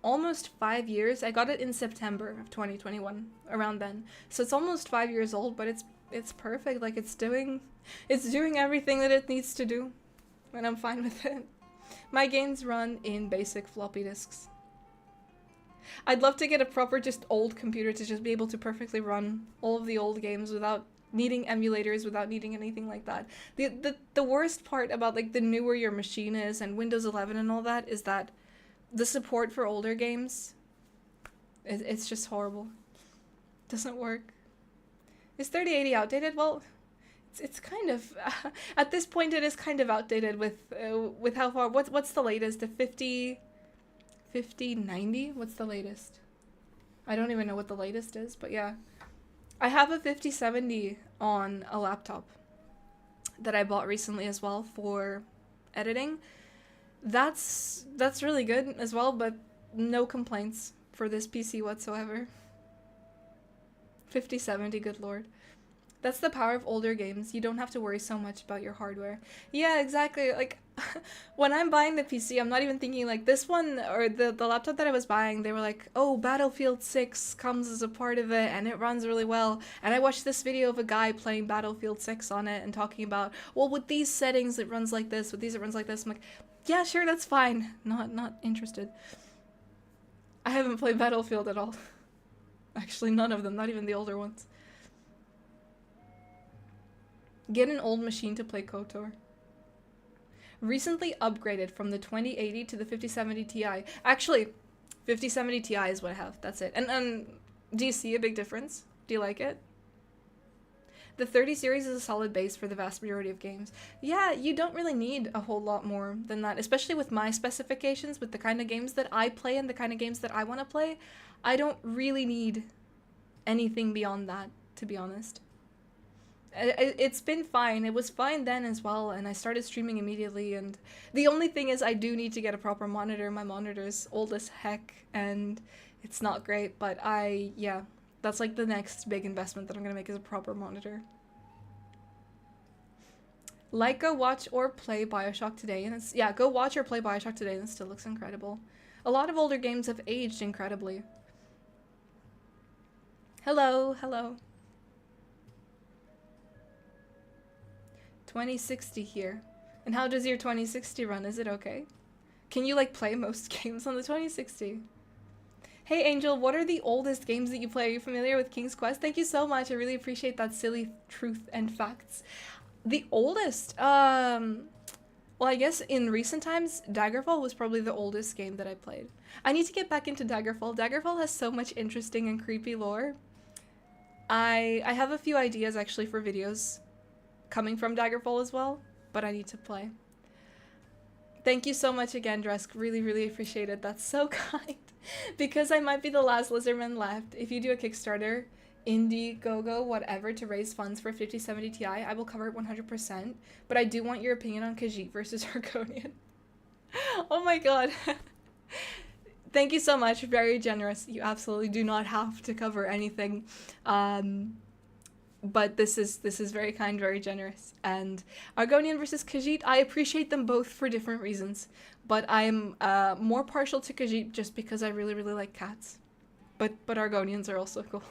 almost 5 years. I got it in September of 2021, around then. So it's almost 5 years old, but it's perfect. Like it's doing everything that it needs to do, and I'm fine with it. My games run in basic floppy disks. I'd love to get a proper just old computer to just be able to perfectly run all of the old games without needing emulators, without needing anything like that. The worst part about like the newer your machine is and Windows 11 and all that is that the support for older games, it's just horrible. Doesn't work. Is 3080 outdated? Well, it's kind of at this point it is kind of outdated with how far. What's the latest? The 5090? What's the latest? I don't even know what the latest is, but yeah, I have a 5070 on a laptop that I bought recently as well for editing. That's really good as well, but no complaints for this PC whatsoever. 5070, good lord. That's the power of older games. You don't have to worry so much about your hardware. Yeah, exactly. Like, when I'm buying the PC, I'm not even thinking like this one or the laptop that I was buying, they were like, oh, Battlefield 6 comes as a part of it and it runs really well. And I watched this video of a guy playing Battlefield 6 on it and talking about, well, with these settings it runs like this, with these it runs like this. I'm like, yeah, sure, that's fine. Not interested. I haven't played Battlefield at all. Actually, none of them, not even the older ones. Get an old machine to play KOTOR. Recently upgraded from the 2080 to the 5070 Ti. Actually, 5070 Ti is what I have. That's it. And do you see a big difference? Do you like it? The 30 series is a solid base for the vast majority of games. Yeah, you don't really need a whole lot more than that, especially with my specifications, with the kind of games that I play and the kind of games that I want to play. I don't really need anything beyond that, to be honest. It's been fine. It was fine then as well, and I started streaming immediately, and the only thing is I do need to get a proper monitor. My monitor's old as heck, and it's not great, but yeah, that's like the next big investment that I'm gonna make is a proper monitor. Like, go watch or play Bioshock today, and it's, yeah, go watch or play Bioshock today, and it still looks incredible. A lot of older games have aged incredibly. Hello, hello. 2060 here. And how does your 2060 run? Is it okay? Can you like play most games on the 2060? Hey Angel, what are the oldest games that you play? Are you familiar with King's Quest? Thank you so much. I really appreciate that silly truth and facts. The oldest, Well, I guess in recent times, Daggerfall was probably the oldest game that I played. I need to get back into Daggerfall. Daggerfall has so much interesting and creepy lore. I have a few ideas actually for videos coming from Daggerfall as well, but I need to play. Thank you so much again, Dresk. Really, really appreciate it. That's so kind. Because I might be the last lizardman left. If you do a Kickstarter, Indiegogo, whatever, to raise funds for 5070 Ti, I will cover it 100%. But I do want your opinion on Khajiit versus Argonian. Oh my god. Thank you so much. Very generous. You absolutely do not have to cover anything. But this is very kind, very generous. And Argonian versus Khajiit, I appreciate them both for different reasons. But I'm more partial to Khajiit just because I really, really like cats. But Argonians are also cool.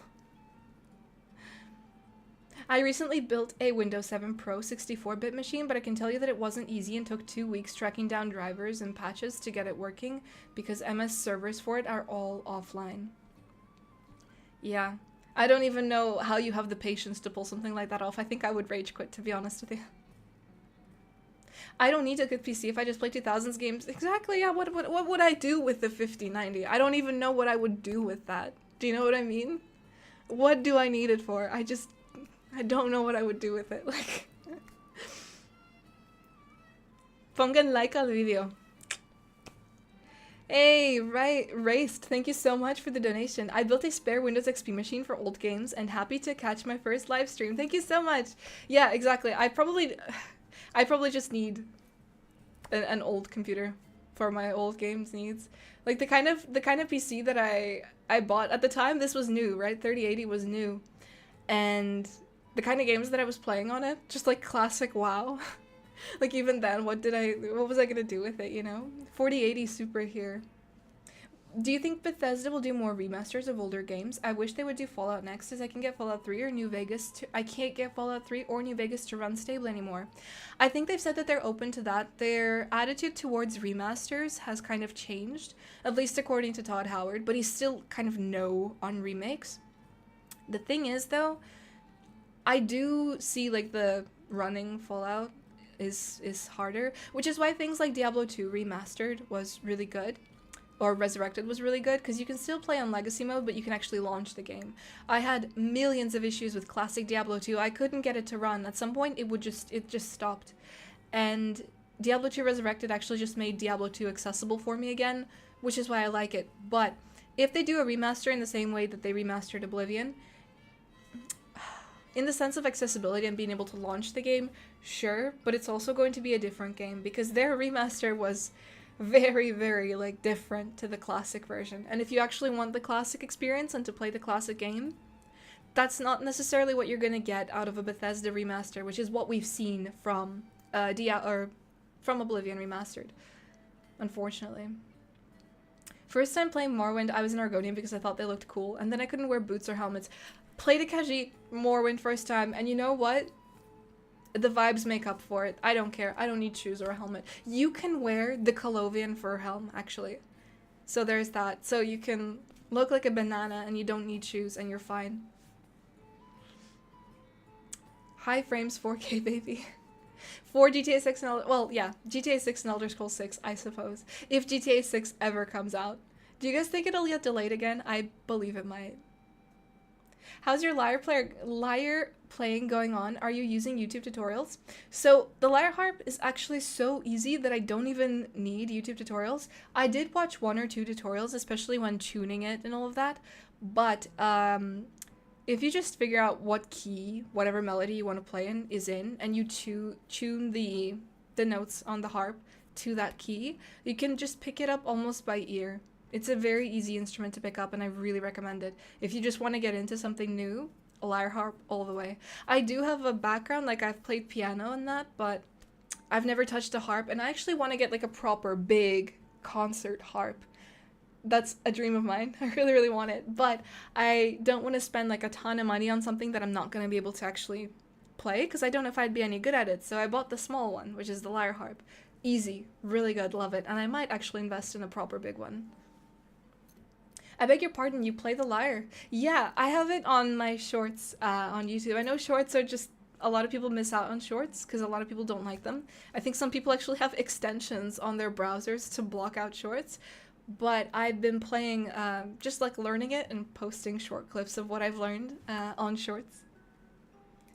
I recently built a Windows 7 Pro 64-bit machine, but I can tell you that it wasn't easy and took 2 weeks tracking down drivers and patches to get it working because MS servers for it are all offline. Yeah. I don't even know how you have the patience to pull something like that off. I think I would rage quit, to be honest with you. I don't need a good PC if I just play 2000s games. Exactly, yeah, what would I do with the 5090? I don't even know what I would do with that. Do you know what I mean? What do I need it for? I don't know what I would do with it. Like, pongan like al video. Hey, right, Raced, thank you so much for the donation. I built a spare Windows XP machine for old games and happy to catch my first live stream. Thank you so much. Yeah, exactly. I probably just need an old computer for my old games needs. Like the kind of PC that I bought at the time, this was new, right? 3080 was new. And the kind of games that I was playing on it, just like classic WoW. Like even then, what was I gonna do with it, you know? 4080 super here. Do you think Bethesda will do more remasters of older games? I wish they would do Fallout next, as I can get Fallout 3 or New Vegas I can't get Fallout 3 or New Vegas to run stable anymore. I think they've said that they're open to that. Their attitude towards remasters has kind of changed, at least according to Todd Howard, but he's still kind of no on remakes. The thing is, though, I do see like the running Fallout is harder, which is why things like Diablo 2 Remastered was really good, or Resurrected was really good, because you can still play on Legacy mode, but you can actually launch the game. I had millions of issues with classic Diablo 2. I couldn't get it to run. At some point, it just stopped. And Diablo 2 Resurrected actually just made Diablo 2 accessible for me again, which is why I like it. But if they do a remaster in the same way that they remastered Oblivion, in the sense of accessibility and being able to launch the game, sure, but it's also going to be a different game because their remaster was very, very, like, different to the classic version. And if you actually want the classic experience and to play the classic game, that's not necessarily what you're gonna get out of a Bethesda remaster, which is what we've seen from from Oblivion Remastered, unfortunately. First time playing Morrowind, I was an Argonian because I thought they looked cool, and then I couldn't wear boots or helmets. Played a Khajiit Morrowind first time, and you know what? The vibes make up for it. I don't care. I don't need shoes or a helmet. You can wear the Colovian fur helm, actually. So there's that. So you can look like a banana, and you don't need shoes, and you're fine. High frames 4K, baby. For GTA 6 and well, yeah, GTA 6 and Elder Scrolls 6, I suppose. If GTA 6 ever comes out. Do you guys think it'll get delayed again? I believe it might. How's your lyre playing going on? Are you using YouTube tutorials? So the lyre harp is actually so easy that I don't even need YouTube tutorials. I did watch 1 or 2 tutorials, especially when tuning it and all of that. But if you just figure out what key, whatever melody you want to play in is in, and you tune the notes on the harp to that key, you can just pick it up almost by ear. It's a very easy instrument to pick up, and I really recommend it. If you just want to get into something new, a lyre harp all the way. I do have a background, like I've played piano and that, but I've never touched a harp, and I actually want to get like a proper big concert harp. That's a dream of mine. I really, really want it, but I don't want to spend like a ton of money on something that I'm not going to be able to actually play, because I don't know if I'd be any good at it, so I bought the small one, which is the lyre harp. Easy, really good, love it, and I might actually invest in a proper big one. I beg your pardon, you play the lyre? Yeah, I have it on my shorts on YouTube. I know shorts are just a lot of people miss out on shorts because a lot of people don't like them. I think some people actually have extensions on their browsers to block out shorts. But I've been playing, just like learning it and posting short clips of what I've learned on shorts.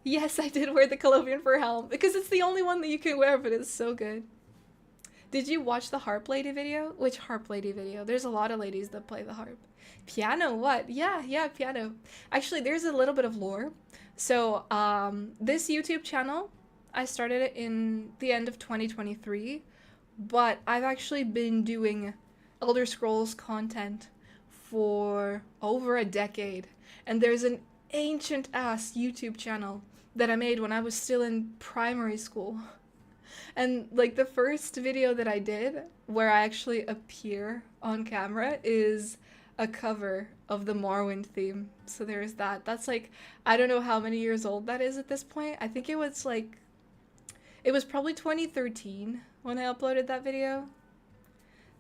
Yes, I did wear the Colombian fur helm because it's the only one that you can wear, but it's so good. Did you watch the harp lady video? Which harp lady video? There's a lot of ladies that play the harp. Piano, what? Yeah, piano. Actually, there's a little bit of lore. So, this YouTube channel, I started it in the end of 2023, but I've actually been doing Elder Scrolls content for over a decade. And there's an ancient ass YouTube channel that I made when I was still in primary school. And like the first video that I did where I actually appear on camera is a cover of the Morrowind theme. So there's that. That's like, I don't know how many years old that is at this point. I think it was like, it was probably 2013 when I uploaded that video.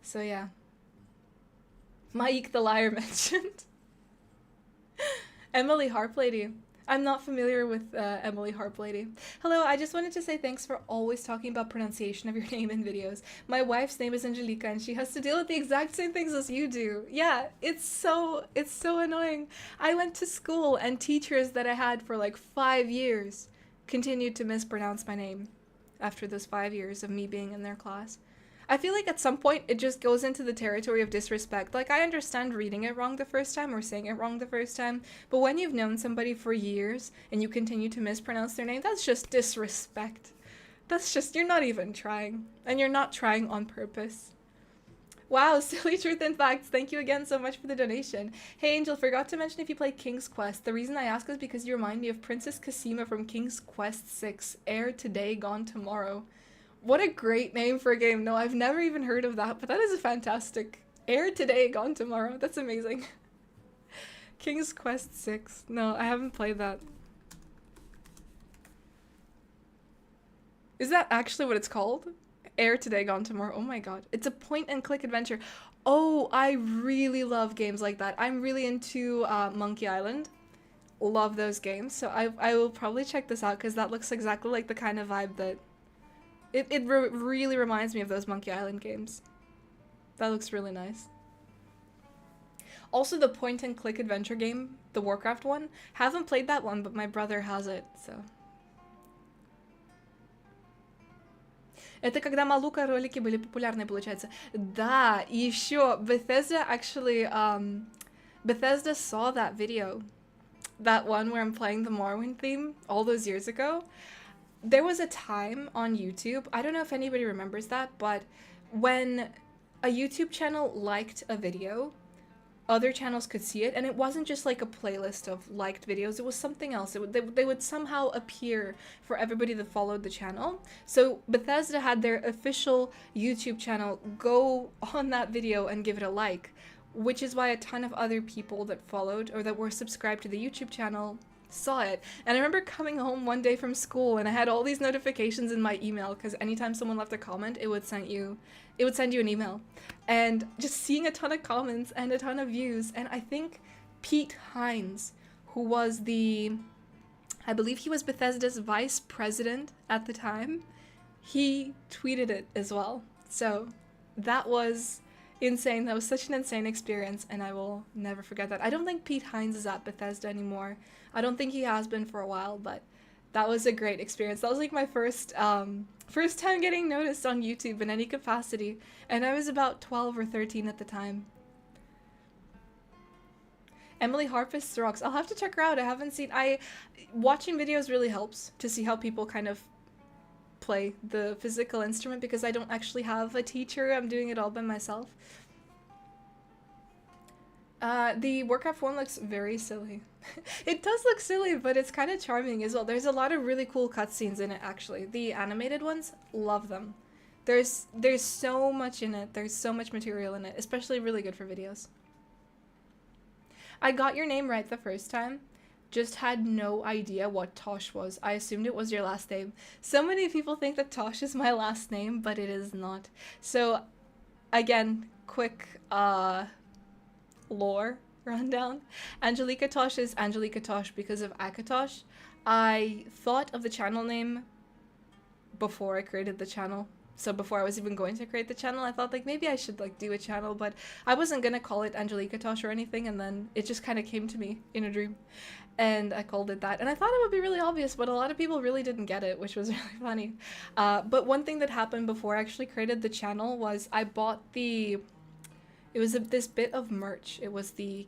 So yeah. Mike the Liar mentioned. Emily Harp Lady. I'm not familiar with Emily Harp Lady. Hello, I just wanted to say thanks for always talking about pronunciation of your name in videos. My wife's name is Angelika and she has to deal with the exact same things as you do. Yeah, it's so annoying. I went to school and teachers that I had for like 5 years continued to mispronounce my name after those 5 years of me being in their class. I feel like at some point it just goes into the territory of disrespect. Like, I understand reading it wrong the first time or saying it wrong the first time, but when you've known somebody for years and you continue to mispronounce their name, that's just disrespect. That's just, you're not even trying. And you're not trying on purpose. Wow, Silly Truth and Facts, thank you again so much for the donation. Hey Angel, forgot to mention if you play King's Quest. The reason I ask is because you remind me of Princess Cassima from King's Quest 6, Heir Today, Gone Tomorrow. What a great name for a game. No, I've never even heard of that, but that is a fantastic. Heir Today, Gone Tomorrow. That's amazing. King's Quest 6. No, I haven't played that. Is that actually what it's called? Heir Today, Gone Tomorrow. Oh my god. It's a point-and-click adventure. Oh, I really love games like that. I'm really into Monkey Island. Love those games. So I will probably check this out because that looks exactly like the kind of vibe that... It really reminds me of those Monkey Island games. That looks really nice. Also, the point-and-click adventure game, the Warcraft one, haven't played that one, but my brother has it, so... Это когда Малука ролики были популярны, получается. Да, и еще Bethesda actually, Bethesda saw that video. That one where I'm playing the Morrowind theme all those years ago. There was a time on YouTube, I don't know if anybody remembers that, but when a YouTube channel liked a video, other channels could see it, and it wasn't just like a playlist of liked videos, it was something else. They would somehow appear for everybody that followed the channel. So Bethesda had their official YouTube channel go on that video and give it a like, which is why a ton of other people that followed or that were subscribed to the YouTube channel saw it. And I remember coming home one day from school and I had all these notifications in my email because anytime someone left a comment, it would send you an email. And just seeing a ton of comments and a ton of views, and I think Pete Hines, who was I believe he was Bethesda's vice president at the time, he tweeted it as well. So that was insane. That was such an insane experience, and I will never forget that. I don't think Pete Hines is at Bethesda anymore. I don't think he has been for a while, but that was a great experience. That was like my first time getting noticed on YouTube in any capacity, and I was about 12 or 13 at the time. Emily Harpist rocks. I'll have to check her out. I haven't seen... Watching videos really helps to see how people kind of play the physical instrument because I don't actually have a teacher. I'm doing it all by myself. The Warcraft one looks very silly. It does look silly, but it's kind of charming as well. There's a lot of really cool cutscenes in it, actually. The animated ones, love them. There's so much in it. There's so much material in it, especially really good for videos. I got your name right the first time. Just had no idea what Tosh was. I assumed it was your last name. So many people think that Tosh is my last name, but it is not. So, again, quick, lore. rundown. Angelikatosh is Angelikatosh because of Akatosh. I thought of the channel name before I created the channel. So before I was even going to create the channel, I thought like maybe I should like do a channel, but I wasn't gonna call it Angelikatosh or anything, and then it just kind of came to me in a dream. And I called it that. And I thought it would be really obvious, but a lot of people really didn't get it, which was really funny. But one thing that happened before I actually created the channel was I bought the... It was this bit of merch. It was the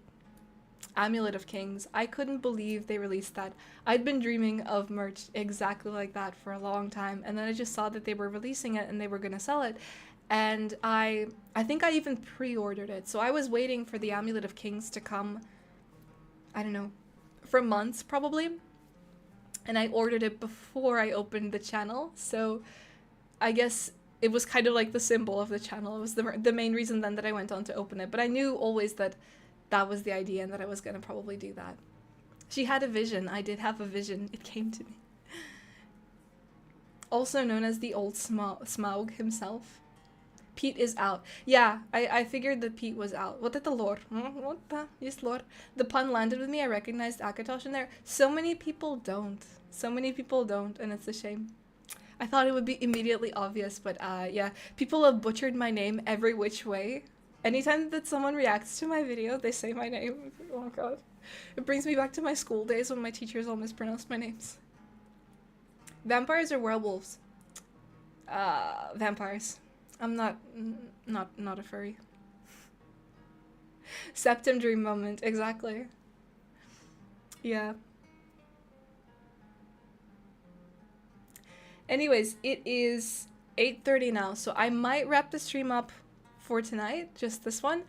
Amulet of Kings. I couldn't believe they released that. I'd been dreaming of merch exactly like that for a long time, and then I just saw that they were releasing it and they were gonna sell it. And I think I even pre-ordered it. So I was waiting for the Amulet of Kings to come, I don't know, for months probably, and I ordered it before I opened the channel, so I guess it was kind of like the symbol of the channel. It was the main reason then that I went on to open it, but I knew always that that was the idea and that I was gonna probably do that. She had a vision. I did have a vision. It came to me. Also known as the old Smaug himself. Pete is out. Yeah, I figured that Pete was out. What the lore? What the? Yes, lore. The pun landed with me. I recognized Akatosh in there. So many people don't. So many people don't, and it's a shame. I thought it would be immediately obvious, but yeah. People have butchered my name every which way. Anytime that someone reacts to my video, they say my name. Oh my god. It brings me back to my school days when my teachers all mispronounced my names. Vampires or werewolves? Vampires. I'm not a furry. Septum dream moment, exactly. Yeah. Anyways, it is 8:30 now, so I might wrap the stream up for tonight, just this one.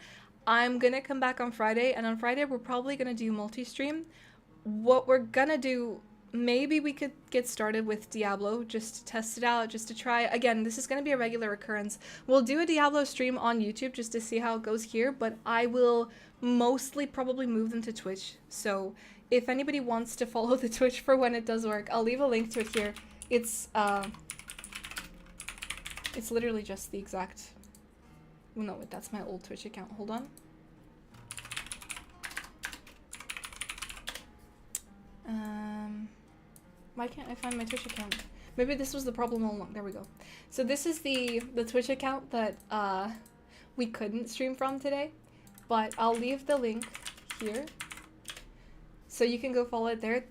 I'm gonna come back on Friday, and on Friday we're probably gonna do multi-stream. What we're gonna do, maybe we could get started with Diablo, just to test it out, just to try. Again, this is going to be a regular occurrence. We'll do a Diablo stream on YouTube just to see how it goes here, but I will mostly probably move them to Twitch. So if anybody wants to follow the Twitch for when it does work, I'll leave a link to it here. It's literally just the exact... No, wait, that's my old Twitch account. Hold on. Why can't I find my Twitch account? Maybe this was the problem all along. There we go. So this is the Twitch account that we couldn't stream from today, but I'll leave the link here so you can go follow it there.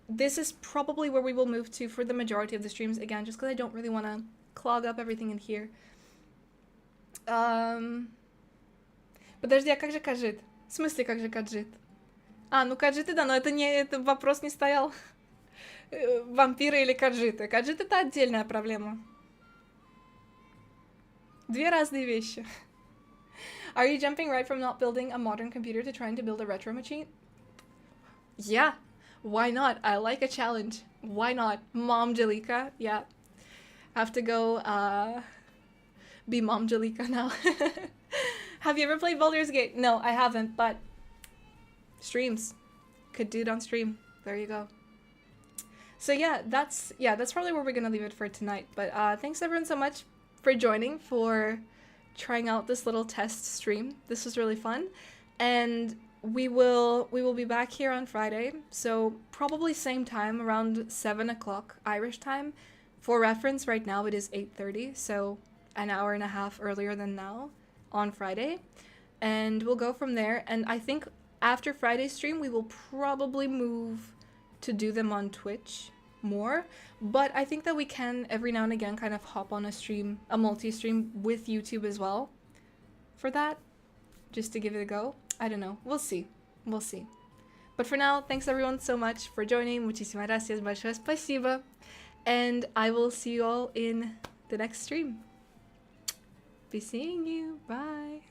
This is probably where we will move to for the majority of the streams, again, just because I don't really want to clog up everything in here. Подожди, а как же каджит? В смысле, как же каджит? А, ну каджиты, да, но это вопрос не стоял. Вампиры или каджиты. Каджит — это отдельная проблема. Две разные вещи. Are you jumping right from not building a modern computer to trying to build a retro machine? Yeah, why not? I like a challenge. Why not? Mom Jalika, yeah. Have to go be Mom Jalika now. Have you ever played Baldur's Gate? No, I haven't, but streams. Could do it on stream. There you go. So yeah, that's probably where we're gonna leave it for tonight. But thanks everyone so much for joining, for trying out this little test stream. This was really fun, and we will be back here on Friday. So probably same time, around 7 o'clock Irish time. For reference, right now it is 8:30, so an hour and a half earlier than now on Friday, and we'll go from there. And I think after Friday's stream, we will probably move to do them on Twitch more, but I think that we can every now and again kind of hop on a stream, a multi-stream with YouTube as well for that, just to give it a go. I don't know. We'll see. We'll see. But for now, thanks everyone so much for joining. Muchísimas gracias. Большое спасибо. And I will see you all in the next stream. Be seeing you. Bye.